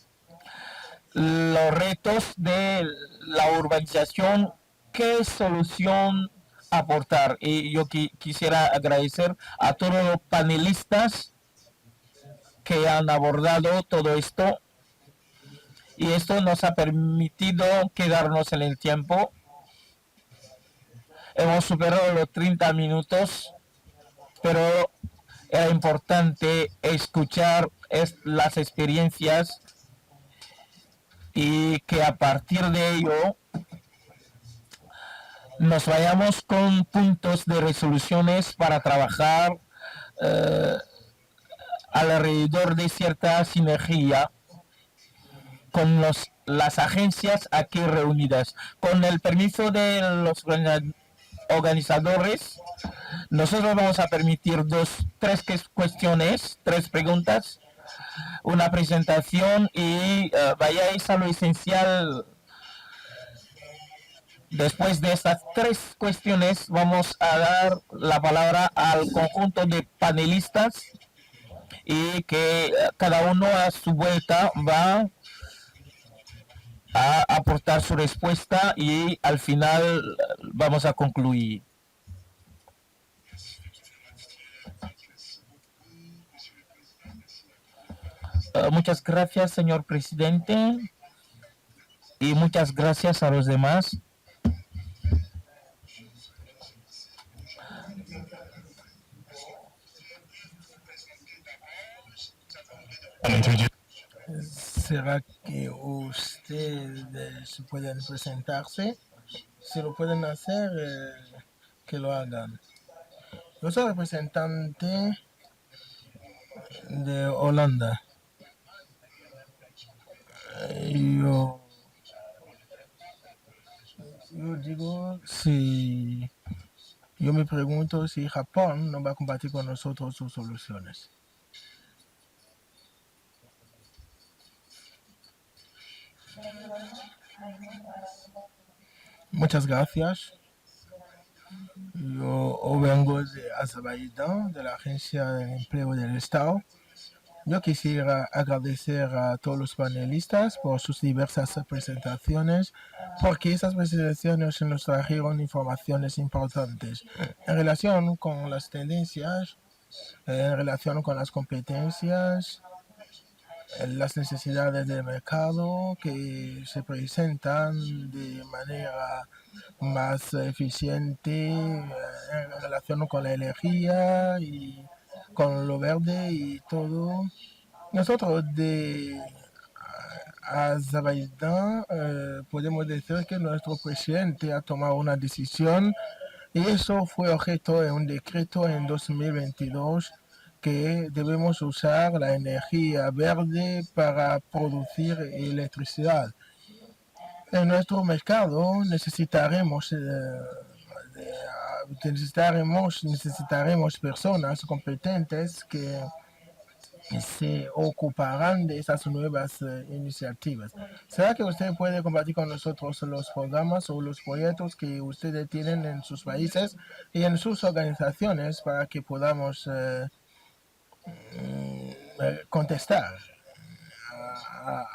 los retos de la urbanización, qué solución aportar. Y yo quisiera agradecer a todos los panelistas que han abordado todo esto, y esto nos ha permitido quedarnos en el tiempo. Hemos superado los 30 minutos, pero era importante escuchar las experiencias y que a partir de ello nos vayamos con puntos de resoluciones para trabajar alrededor de cierta sinergia con las agencias aquí reunidas. Con el permiso de los organizadores, nosotros vamos a permitir tres cuestiones, tres preguntas, una presentación, y vayáis a lo esencial. Después de estas tres cuestiones, vamos a dar la palabra al conjunto de panelistas, y que cada uno a su vuelta va a aportar su respuesta, y al final vamos a concluir. Muchas gracias, señor presidente, y muchas gracias a los demás. ¿Será que ustedes pueden presentarse? Si lo pueden hacer, que lo hagan. Yo soy representante de Holanda. Yo digo, si yo me pregunto si Japón no va a compartir con nosotros sus soluciones. Muchas gracias. Yo vengo de Azerbaiyán, de la Agencia de Empleo del Estado. Yo quisiera agradecer a todos los panelistas por sus diversas presentaciones, porque esas presentaciones nos trajeron informaciones importantes en relación con las tendencias, en relación con las competencias, las necesidades del mercado que se presentan de manera más eficiente en relación con la energía y con lo verde y todo. Nosotros de Azerbaiyán podemos decir que nuestro presidente ha tomado una decisión, y eso fue objeto de un decreto en 2022, que debemos usar la energía verde para producir electricidad. En nuestro mercado necesitaremos personas competentes que se ocuparán de esas nuevas iniciativas. ¿Será que usted puede compartir con nosotros los programas o los proyectos que ustedes tienen en sus países y en sus organizaciones para que podamos contestar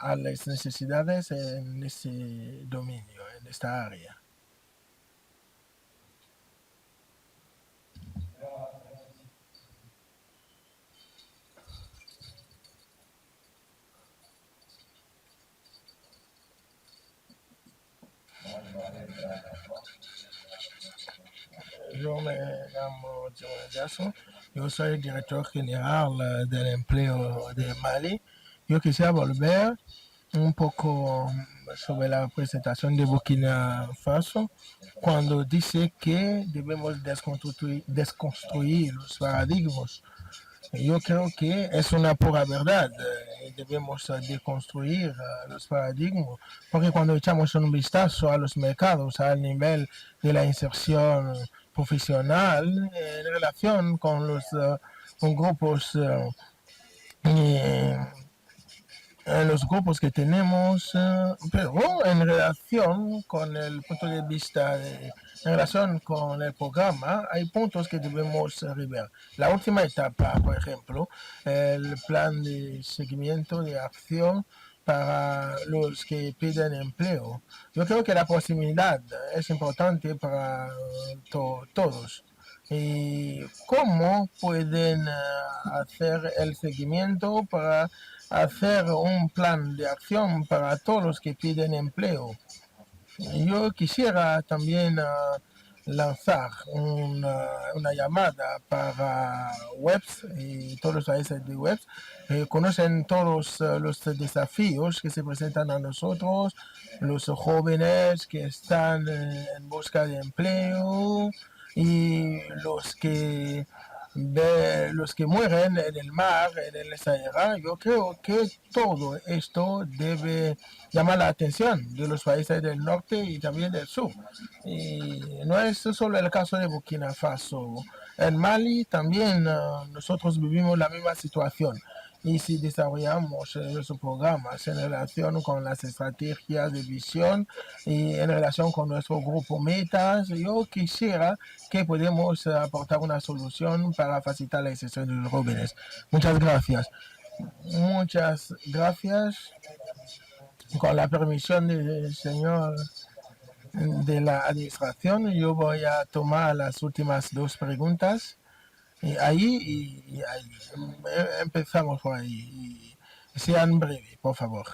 a las necesidades en ese dominio, en esta área? Yo me llamo Joel Jackson, yo soy director general del empleo de Mali. Yo quisiera volver un poco sobre la presentación de Burkina Faso, cuando dice que debemos desconstruir los paradigmas. Yo creo que es una pura verdad. Debemos deconstruir los paradigmas, porque cuando echamos un vistazo a los mercados, al nivel de la inserción profesional, en relación con los con grupos en los grupos que tenemos, pero en relación con el punto de vista, en relación con el programa, hay puntos que debemos rever. La última etapa, por ejemplo, el plan de seguimiento de acción para los que piden empleo. Yo creo que la proximidad es importante para todos. ¿Y cómo pueden hacer el seguimiento para hacer un plan de acción para todos los que piden empleo? Yo quisiera también lanzar una llamada para webs y todos los países de webs. Conocen todos los desafíos que se presentan a nosotros, los jóvenes que están en busca de empleo y los que mueren en el mar, en el Sahara. Yo creo que todo esto debe llamar la atención de los países del norte y también del sur. Y no es solo el caso de Burkina Faso. En Mali también nosotros vivimos la misma situación. Y si desarrollamos nuestros programas en relación con las estrategias de visión y en relación con nuestro grupo metas, yo quisiera que podamos aportar una solución para facilitar la inserción de los jóvenes. Muchas gracias. Muchas gracias. Con la permisión del señor de la administración, yo voy a tomar las últimas dos preguntas. Y ahí empezamos por ahí. Sean breves, por favor.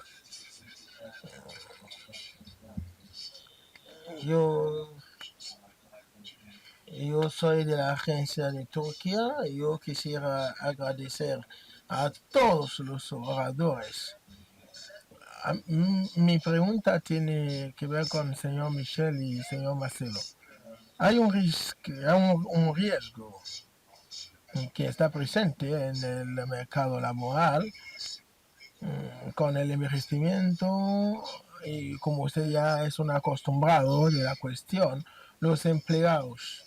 Yo soy de la agencia de Turquía. Yo quisiera agradecer a todos los oradores. Mi pregunta tiene que ver con el señor Michel y el señor Marcelo. Hay un riesgo que está presente en el mercado laboral con el envejecimiento y como usted ya es un acostumbrado de la cuestión, los empleados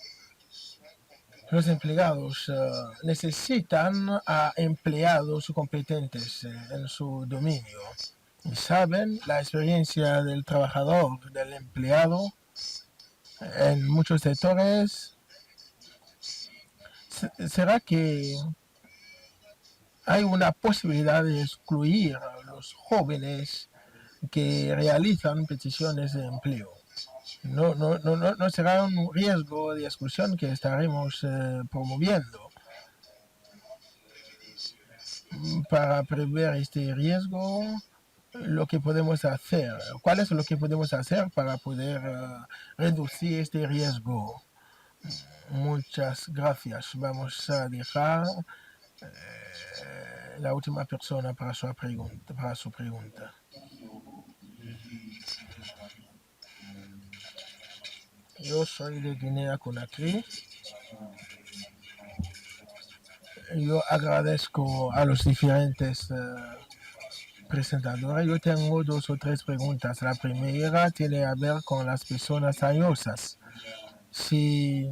necesitan a empleados competentes en su dominio. Y saben la experiencia del trabajador, del empleado en muchos sectores. ¿Será que hay una posibilidad de excluir a los jóvenes que realizan peticiones de empleo? No será un riesgo de exclusión que estaremos promoviendo. Para prever este riesgo, lo que podemos hacer, ¿cuál es lo que podemos hacer para poder reducir este riesgo? Muchas gracias. Vamos a dejar la última persona para su pregunta. Yo soy de Guinea-Conakry. Yo agradezco a los diferentes presentadores. Yo tengo 2 o 3 preguntas. La primera tiene a ver con las personas añosas. Si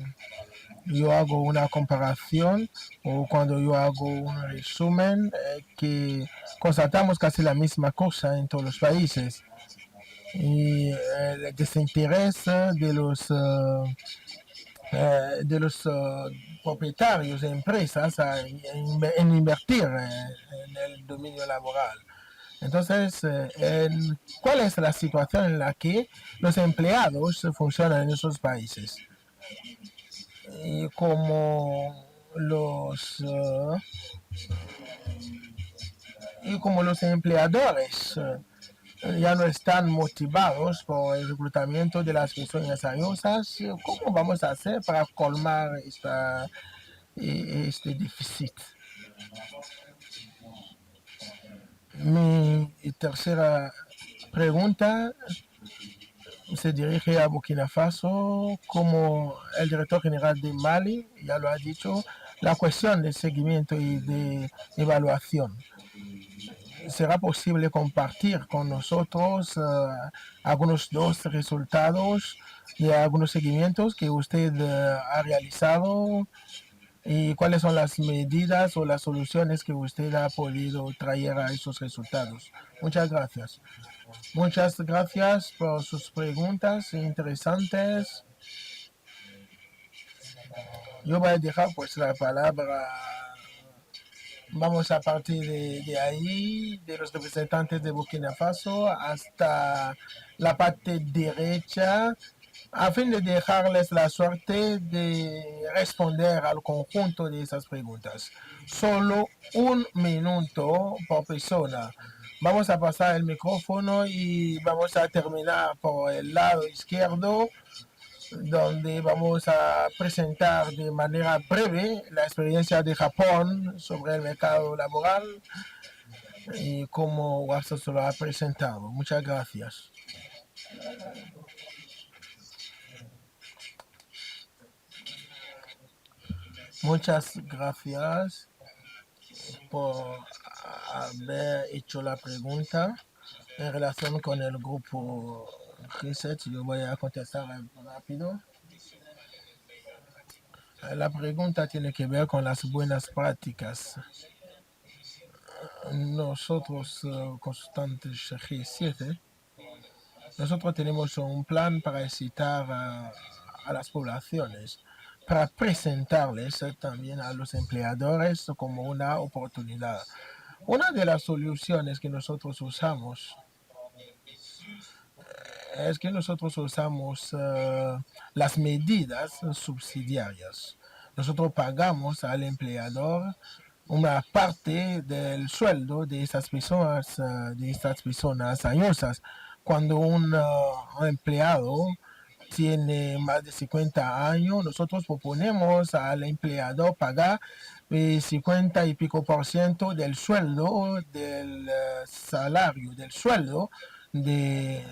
yo hago una comparación o cuando yo hago un resumen, que constatamos casi la misma cosa en todos los países. Y el desinterés de los propietarios de empresas en invertir en el dominio laboral. Entonces, ¿cuál es la situación en la que los empleados funcionan en esos países? Y como los empleadores ya no están motivados por el reclutamiento de las personas añosas, ¿cómo vamos a hacer para colmar este déficit? Mi tercera pregunta se dirige a Burkina Faso. Como el director general de Mali ya lo ha dicho, la cuestión de seguimiento y de evaluación. ¿Será posible compartir con nosotros algunos dos resultados de algunos seguimientos que usted ha realizado y cuáles son las medidas o las soluciones que usted ha podido traer a esos resultados? Muchas gracias. Muchas gracias por sus preguntas interesantes. Yo voy a dejar pues la palabra. Vamos a partir de ahí, de los representantes de Burkina Faso hasta la parte derecha, a fin de dejarles la suerte de responder al conjunto de esas preguntas. Solo 1 minuto por persona. Vamos a pasar el micrófono y vamos a terminar por el lado izquierdo, donde vamos a presentar de manera breve la experiencia de Japón sobre el mercado laboral y cómo Watson se lo ha presentado. Muchas gracias. Muchas gracias por haber hecho la pregunta en relación con el grupo Reset. Yo voy a contestar rápido. La pregunta tiene que ver con las buenas prácticas. Nosotros, consultantes G7, nosotros tenemos un plan para incitar a las poblaciones, para presentarles también a los empleadores como una oportunidad. Una de las soluciones que nosotros usamos es que nosotros usamos las medidas subsidiarias. Nosotros pagamos al empleador una parte del sueldo de estas personas añosas. Cuando un empleado tiene más de 50 años, nosotros proponemos al empleador pagar 50 y pico % del sueldo, del salario, del sueldo del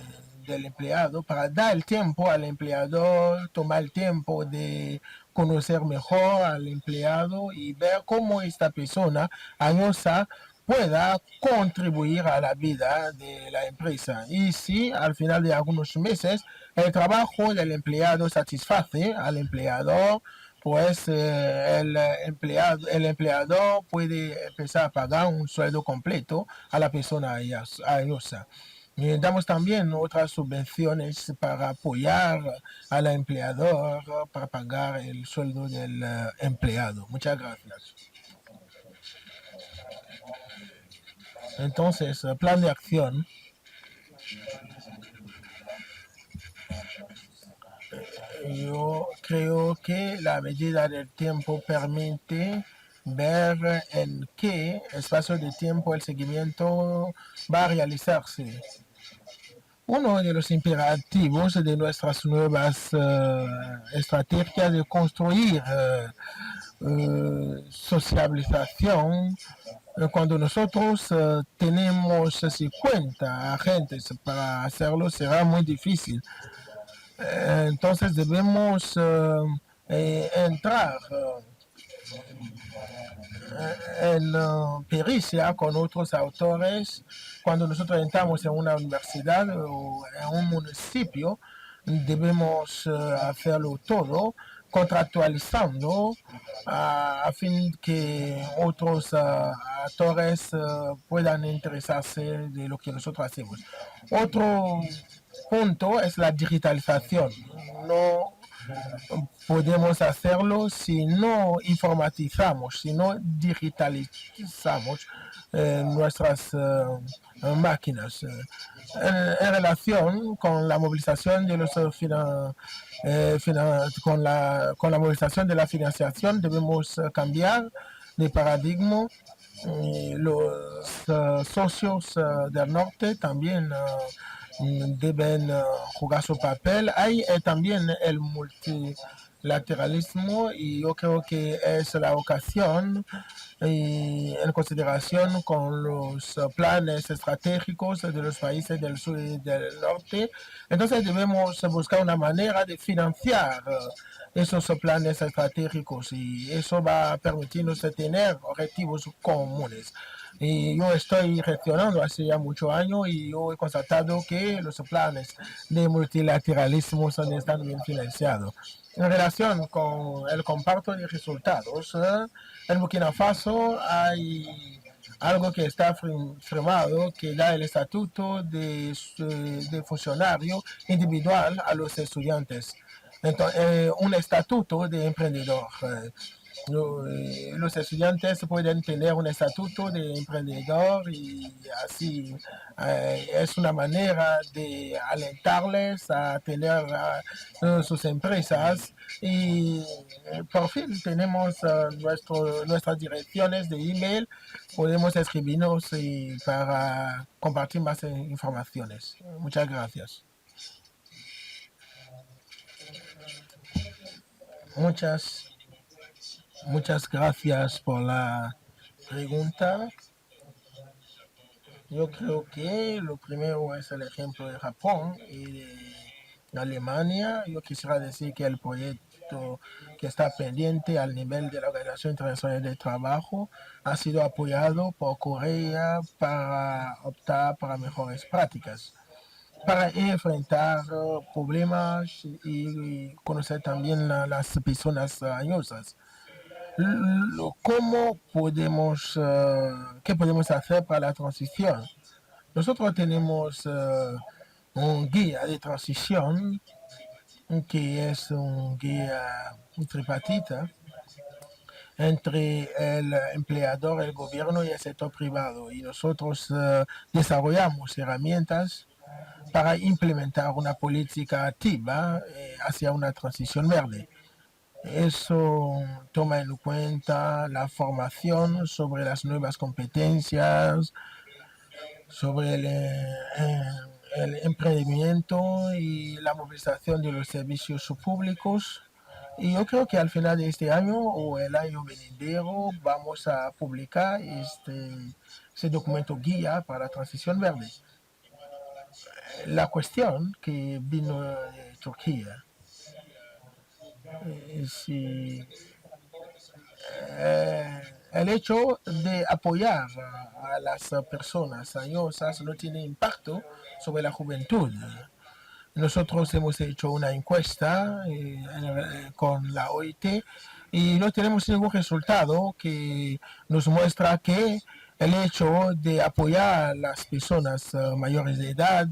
empleado, para dar el tiempo al empleador, tomar el tiempo de conocer mejor al empleado y ver cómo esta persona añosa pueda contribuir a la vida de la empresa. Y si al final de algunos meses el trabajo del empleado satisface al empleador, pues el empleador puede empezar a pagar un sueldo completo a la persona añosa. Y damos también otras subvenciones para apoyar al empleador para pagar el sueldo del empleado. Muchas gracias. Entonces, plan de acción. Yo creo que la medida del tiempo permite ver en qué espacio de tiempo el seguimiento va a realizarse. Uno de los imperativos de nuestras nuevas estrategias de construir sociabilización, cuando nosotros tenemos 50 agentes para hacerlo, será muy difícil. Entonces debemos entrar en pericia con otros autores. Cuando nosotros entramos en una universidad o en un municipio, debemos hacerlo todo contractualizando a fin que otros actores puedan interesarse de lo que nosotros hacemos. Otro punto es la digitalización. No podemos hacerlo si no informatizamos, si no digitalizamos nuestras máquinas. En relación con la movilización de los con la movilización de la financiación debemos cambiar de paradigma. Los socios del norte también deben jugar su papel. Hay también el multilateralismo y yo creo que es la ocasión en consideración con los planes estratégicos de los países del sur y del norte. Entonces debemos buscar una manera de financiar esos planes estratégicos y eso va a permitirnos tener objetivos comunes. Y yo estoy gestionando hace ya muchos años y yo he constatado que los planes de multilateralismo están bien financiados. En relación con el comparto de resultados, en Burkina Faso hay algo que está firmado que da el estatuto de funcionario individual a los estudiantes. Entonces, un estatuto de emprendedor. Los estudiantes pueden tener un estatuto de emprendedor y así es una manera de alentarles a tener sus empresas y por fin tenemos nuestras direcciones de email, podemos escribirnos para compartir más informaciones. Muchas gracias. Muchas gracias por la pregunta. Yo creo que lo primero es el ejemplo de Japón y de Alemania. Yo quisiera decir que el proyecto que está pendiente al nivel de la Organización Internacional del Trabajo ha sido apoyado por Corea para optar para mejores prácticas, para enfrentar problemas y conocer también las personas añosas. ¿Qué podemos hacer para la transición? Nosotros tenemos un guía de transición que es un guía tripartita entre el empleador, el gobierno y el sector privado. Y nosotros desarrollamos herramientas para implementar una política activa hacia una transición verde. Eso toma en cuenta la formación sobre las nuevas competencias, sobre el emprendimiento y la movilización de los servicios públicos. Y yo creo que al final de este año o el año venidero vamos a publicar ese documento guía para la transición verde. La cuestión que vino de Turquía, el hecho de apoyar a las personas añosas no tiene impacto sobre la juventud. Nosotros hemos hecho una encuesta con la OIT y no tenemos ningún resultado que nos muestra que el hecho de apoyar a las personas mayores de edad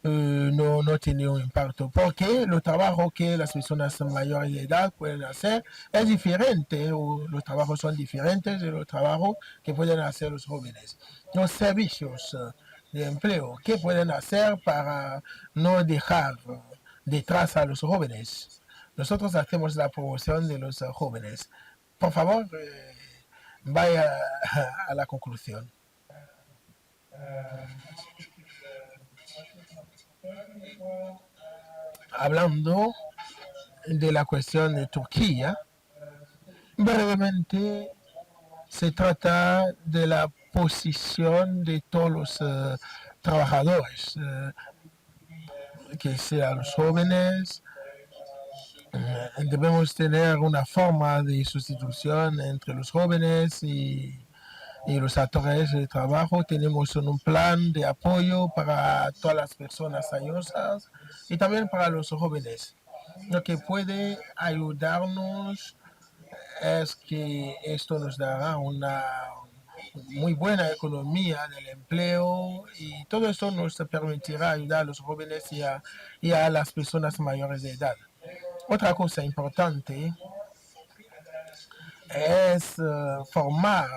no tiene un impacto, porque los trabajos que las personas mayores de edad pueden hacer es diferente, o los trabajos son diferentes de los trabajos que pueden hacer los jóvenes. Los servicios de empleo, ¿qué pueden hacer para no dejar detrás a los jóvenes? Nosotros hacemos la promoción de los jóvenes. Por favor, vaya a la conclusión. Hablando de la cuestión de Turquía, brevemente se trata de la posición de todos los trabajadores, que sean los jóvenes. Debemos tener una forma de sustitución entre los jóvenes y los actores de trabajo. Tenemos un plan de apoyo para todas las personas añosas y también para los jóvenes. Lo que puede ayudarnos es que esto nos dará una muy buena economía del empleo y todo esto nos permitirá ayudar a los jóvenes y a las personas mayores de edad. Otra cosa importante es formar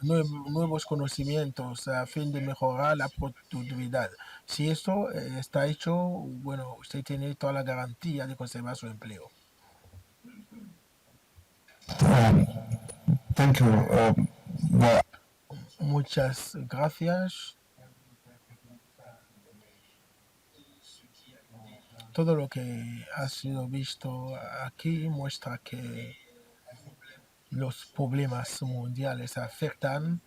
nuevos conocimientos a fin de mejorar la productividad. Si esto está hecho, bueno, usted tiene toda la garantía de conservar su empleo. Thank you. Well, Muchas gracias. Todo lo que ha sido visto aquí muestra que los problemas mundiales afectan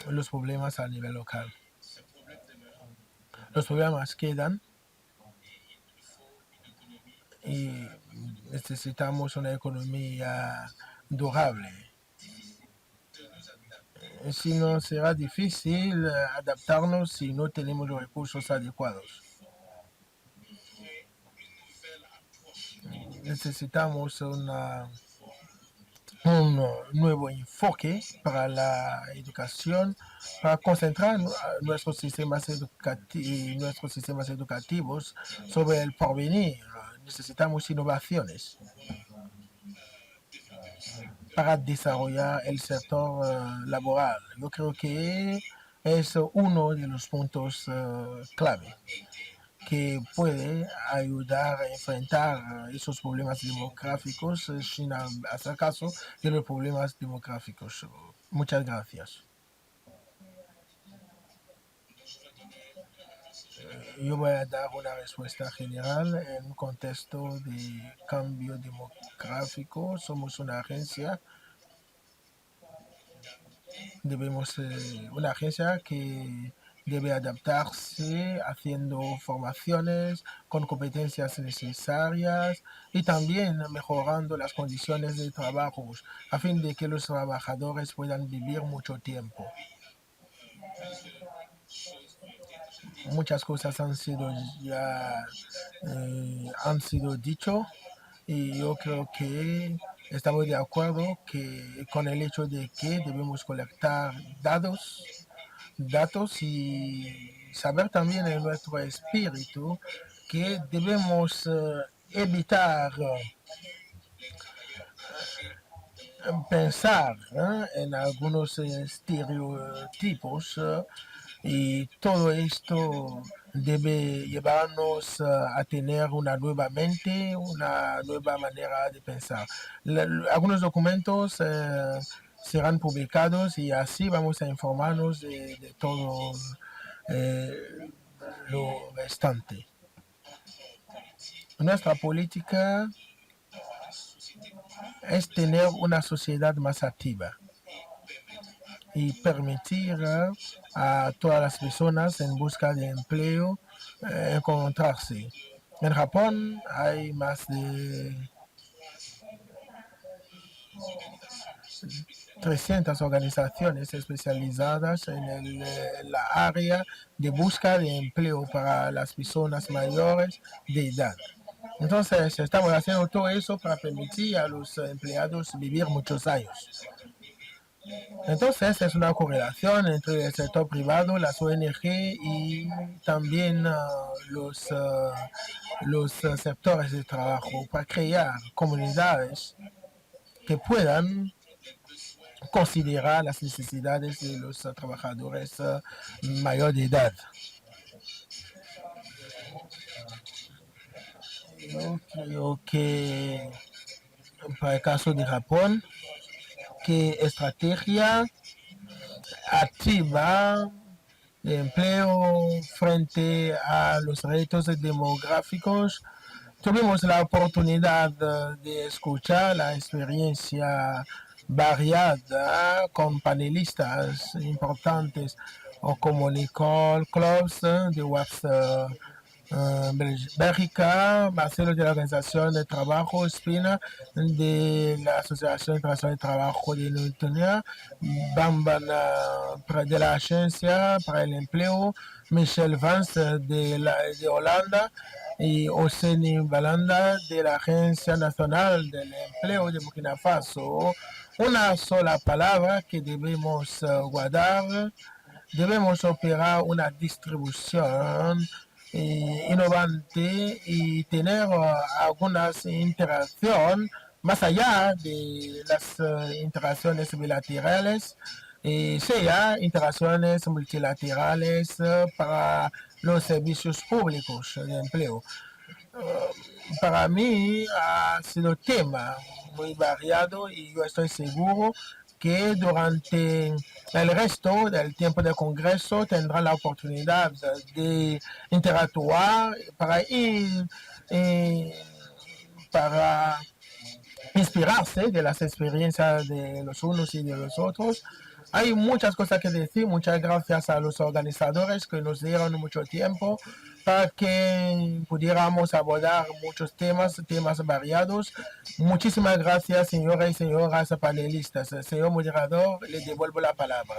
los problemas a nivel local. Los problemas quedan y necesitamos una economía durable. Si no, será difícil adaptarnos si no tenemos los recursos adecuados. Necesitamos un nuevo enfoque para la educación, para concentrar nuestros sistemas educativos sobre el porvenir. Necesitamos innovaciones para desarrollar el sector laboral. Yo creo que es uno de los puntos clave que puede ayudar a enfrentar esos problemas demográficos sin hacer caso de los problemas demográficos. Muchas gracias. Yo voy a dar una respuesta general en un contexto de cambio demográfico. Somos una agencia. Una agencia que debe adaptarse haciendo formaciones con competencias necesarias y también mejorando las condiciones de trabajo a fin de que los trabajadores puedan vivir mucho tiempo. Muchas cosas han sido dicho y yo creo que estamos de acuerdo con el hecho de que debemos colectar datos y saber también en nuestro espíritu que debemos evitar pensar en algunos estereotipos y todo esto debe llevarnos a tener una nueva mente, una nueva manera de pensar. Algunos documentos serán publicados y así vamos a informarnos de todo lo restante. Nuestra política es tener una sociedad más activa y permitir a todas las personas en busca de empleo encontrarse. En Japón hay más de 300 organizaciones especializadas en la área de búsqueda de empleo para las personas mayores de edad. Entonces, estamos haciendo todo eso para permitir a los empleados vivir muchos años. Entonces, es una correlación entre el sector privado, las ONG y también los sectores de trabajo para crear comunidades que puedan considerar las necesidades de los trabajadores mayores de edad. Yo creo que para el caso de Japón, ¿qué estrategia activa de empleo frente a los retos demográficos? Tuvimos la oportunidad de escuchar la experiencia variada con panelistas importantes como Nicole Kloos de WAPS Bélgica, Marcelo de la Organización de Trabajo Espina de la Asociación Internacional de Trabajo de Lituania, Bambana de la Agencia para el Empleo, Michel Vance de Holanda y Oseni Balanda de la Agencia Nacional del Empleo de Burkina Faso. Una sola palabra que debemos guardar. Debemos operar una distribución innovante y tener algunas interacciones más allá de las interacciones bilaterales, sea interacciones multilaterales para los servicios públicos de empleo. Para mí ha sido tema muy variado y yo estoy seguro que durante el resto del tiempo del Congreso tendrá la oportunidad de interactuar para inspirarse de las experiencias de los unos y de los otros. Hay muchas cosas que decir. Muchas gracias a los organizadores que nos dieron mucho tiempo para que pudiéramos abordar muchos temas variados. Muchísimas gracias, señoras y señoras panelistas. Señor moderador, le devuelvo la palabra.